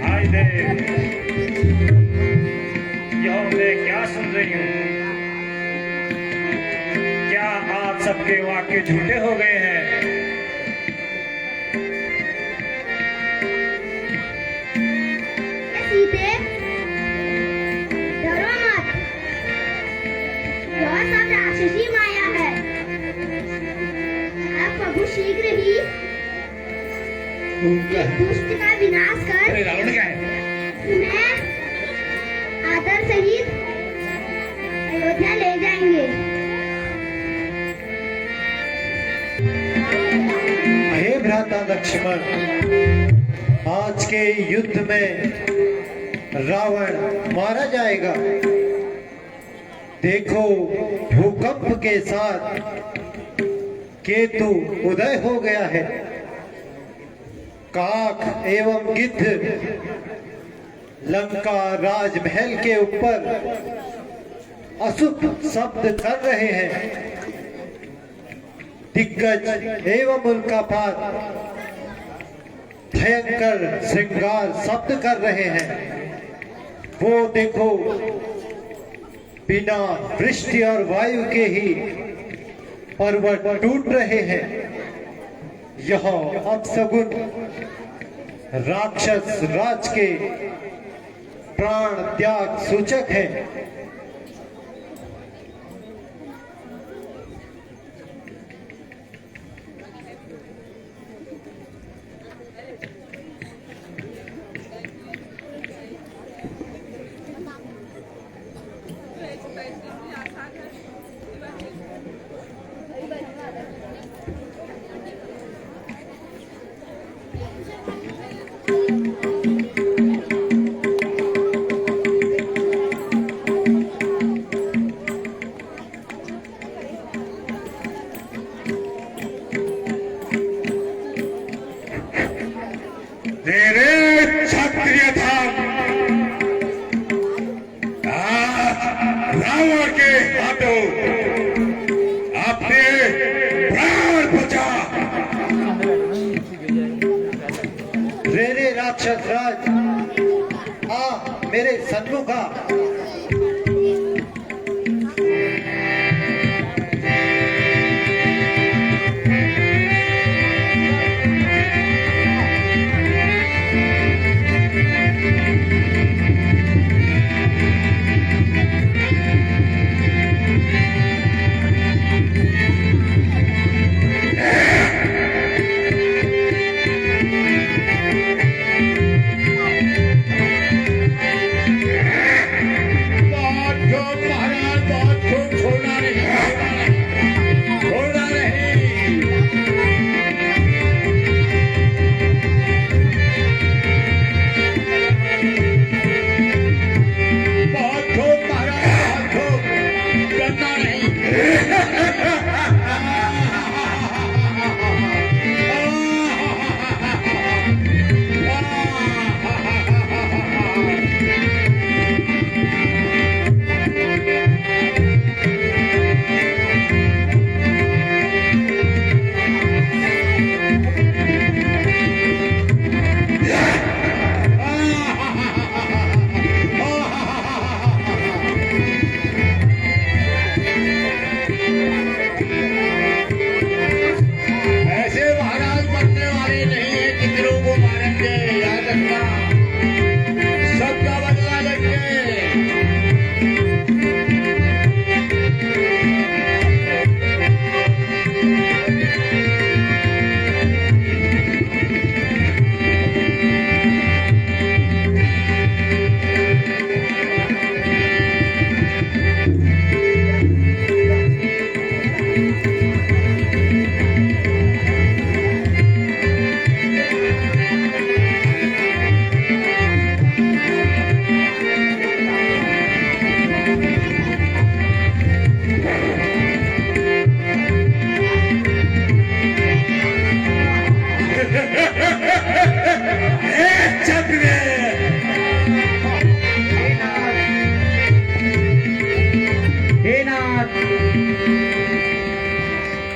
हाय देव, यह मैं क्या सुन रही हूँ? क्या आप सबके वाक्य झूठे हो गए हैं? सीते, डरो मत, यह सब राक्षसी माया है। अब प्रभु शीघ्र ही इस दुष्ट का विनाश कर रावण क्या है? उन्हें सहित अयोध्या ले जाएंगे। हे भ्राता लक्ष्मण, आज के युद्ध में रावण मारा जाएगा। देखो, भूकंप के साथ केतु उदय हो गया है। काक एवं गिद्ध लंका राजमहल के ऊपर अशुभ शब्द कर रहे हैं। दिग्गज एवं उनका पात भयंकर श्रृंगार शब्द कर रहे हैं। वो देखो, बिना वृष्टि और वायु के ही पर्वत टूट रहे हैं। यह अपशगुन राक्षस राज के प्राण त्याग सूचक है। तेरे क्षत्रिय था रावण के हाथों अपने प्राण बचा। रे राक्षस राज, आ मेरे सन्मुख आ।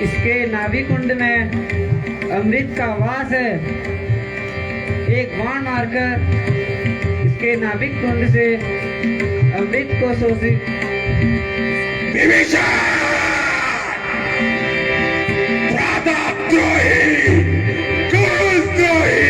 इसके नाभि कुंड में अमृत का वास है। एक बाण मारकर इसके नाभिक कुंड से अमृत को शोषित। विभीषण, भ्राताद्रोही, कुलद्रोही।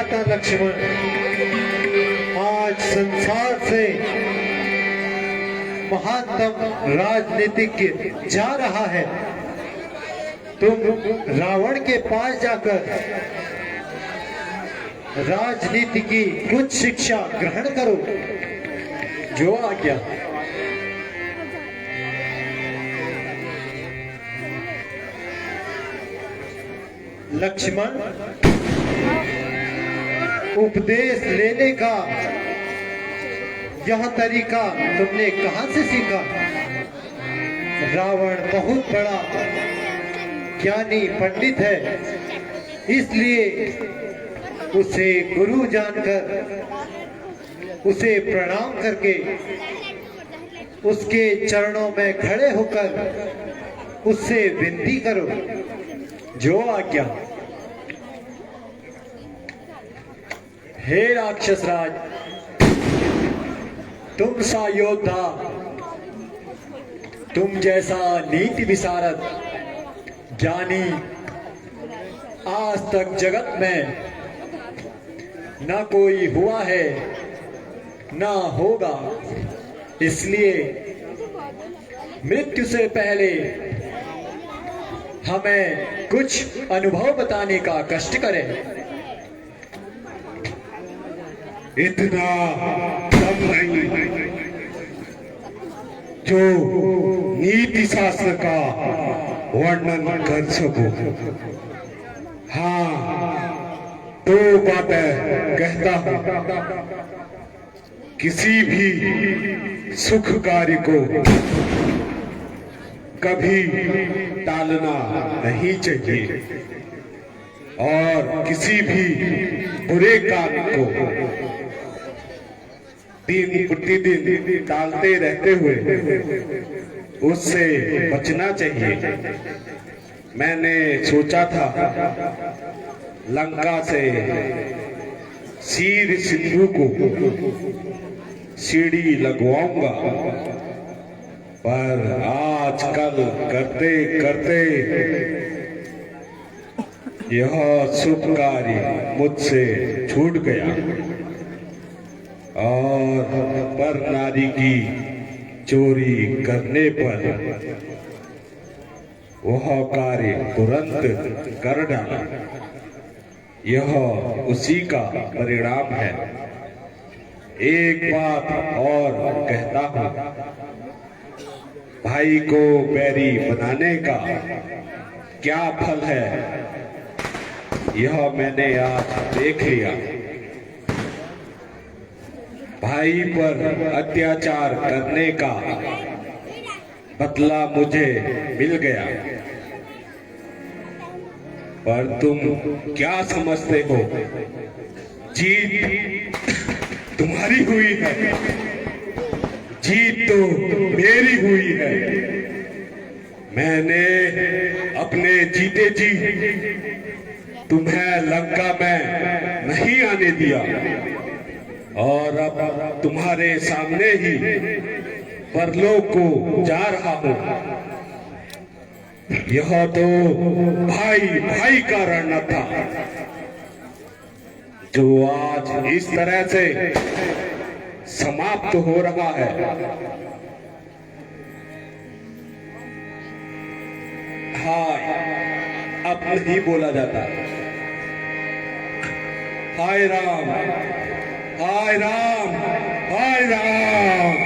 भ्राता लक्ष्मण आज संसार से महानतम राजनीतिज्ञ जा रहा है। तुम रावण के पास जाकर राजनीति की कुछ शिक्षा ग्रहण करो। जो आज्ञा। लक्ष्मण, उपदेश लेने का यह तरीका तुमने कहां से सीखा? रावण बहुत बड़ा ज्ञानी पंडित है, इसलिए उसे गुरु जानकर उसे प्रणाम करके उसके चरणों में खड़े होकर उससे विनती करो। जो आज्ञा। हे राक्षस राज, तुम सा योद्धा, तुम जैसा नीति विशारद ज्ञानी आज तक जगत में न कोई हुआ है न होगा। इसलिए मृत्यु से पहले हमें कुछ अनुभव बताने का कष्ट करें। इतना कम नहीं जो नीति शास्त्र का वर्णन कर सको। हाँ, दो बातें कहता हूं। किसी भी सुख कार्य को कभी टालना नहीं चाहिए और किसी भी बुरे काम को दिन प्रतिदिन टालते रहते हुए उससे बचना चाहिए। मैंने सोचा था लंका से शीर सिंधु को सीढ़ी लगवाऊंगा, पर आजकल करते करते यह शुभ कार्य मुझसे छूट गया और पर नारी की चोरी करने पर वह कार्य तुरंत कर डाला। यह उसी का परिणाम है। एक बात और कहता हूं, भाई को बैरी बनाने का क्या फल है यह मैंने आज देख लिया। भाई पर अत्याचार करने का बदला मुझे मिल गया, पर तुम क्या समझते हो? जीत तुम्हारी हुई है, जीत तो मेरी हुई है। मैंने अपने जीते जी तुम्हें लंका में नहीं आने दिया और अब तुम्हारे सामने ही परलोक को जा रहा हूं। यह तो भाई भाई का रण था जो आज इस तरह से समाप्त हो रहा है। हाय अब नहीं बोला जाता। हाय राम, हाय राम, हाय राम।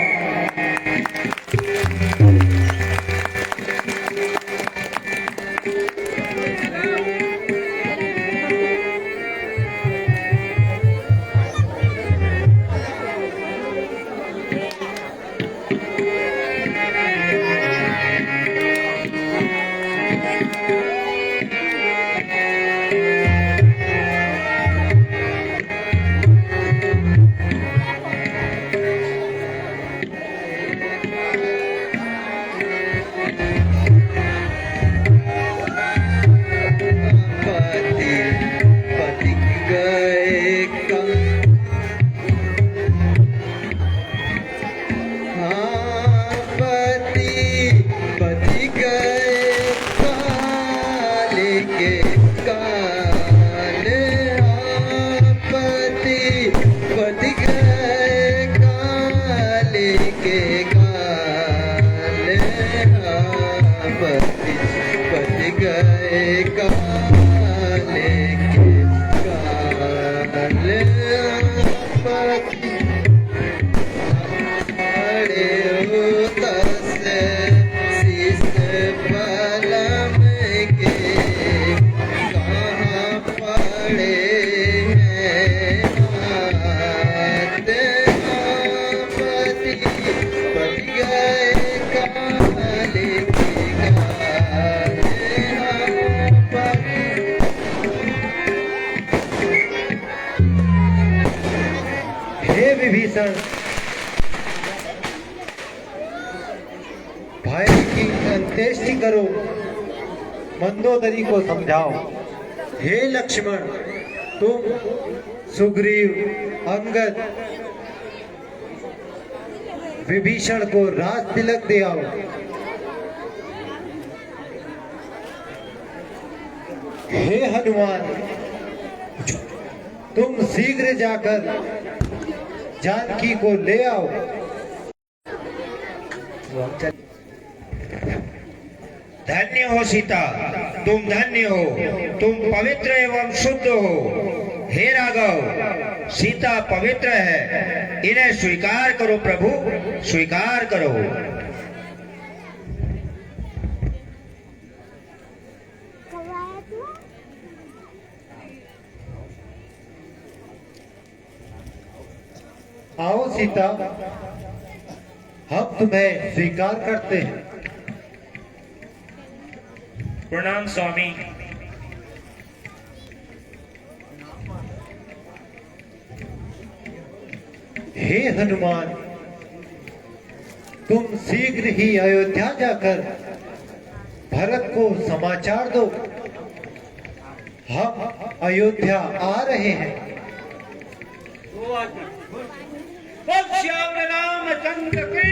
विभीषण, भाई की अंत्येष्टि करो, मंदोदरी को समझाओ। हे लक्ष्मण, तुम सुग्रीव, अंगद, विभीषण को राज तिलक दे आओ। हे हनुमान, तुम शीघ्र जाकर जानकी को ले आओ। धन्य हो सीता, तुम धन्य हो, तुम पवित्र एवं शुद्ध हो। हे राघव, सीता पवित्र है, इन्हें स्वीकार करो प्रभु, स्वीकार करो। आओ सीता, हम तुम्हें स्वीकार करते हैं। प्रणाम स्वामी। हे हनुमान, तुम शीघ्र ही अयोध्या जाकर भरत को समाचार दो, हम अयोध्या आ रहे हैं। श्याम राम चंद्र की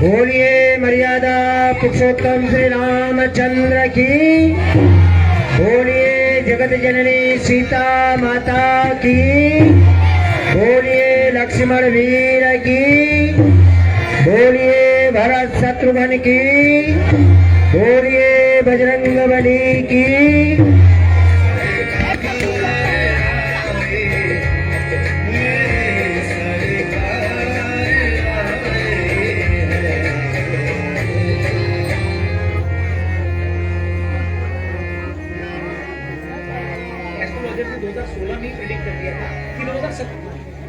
बोलिए मर्यादा पुरुषोत्तम श्री रामचंद्र की। बोलिए जगत जननी सीता माता की। बोलिए लक्ष्मण वीर की। बोलिए भरत शत्रुघ्न की। बोलिए बजरंग बली की। एस्ट्रोलॉजर ने 2016 में प्रिडिक्ट कर दिया था कि 2017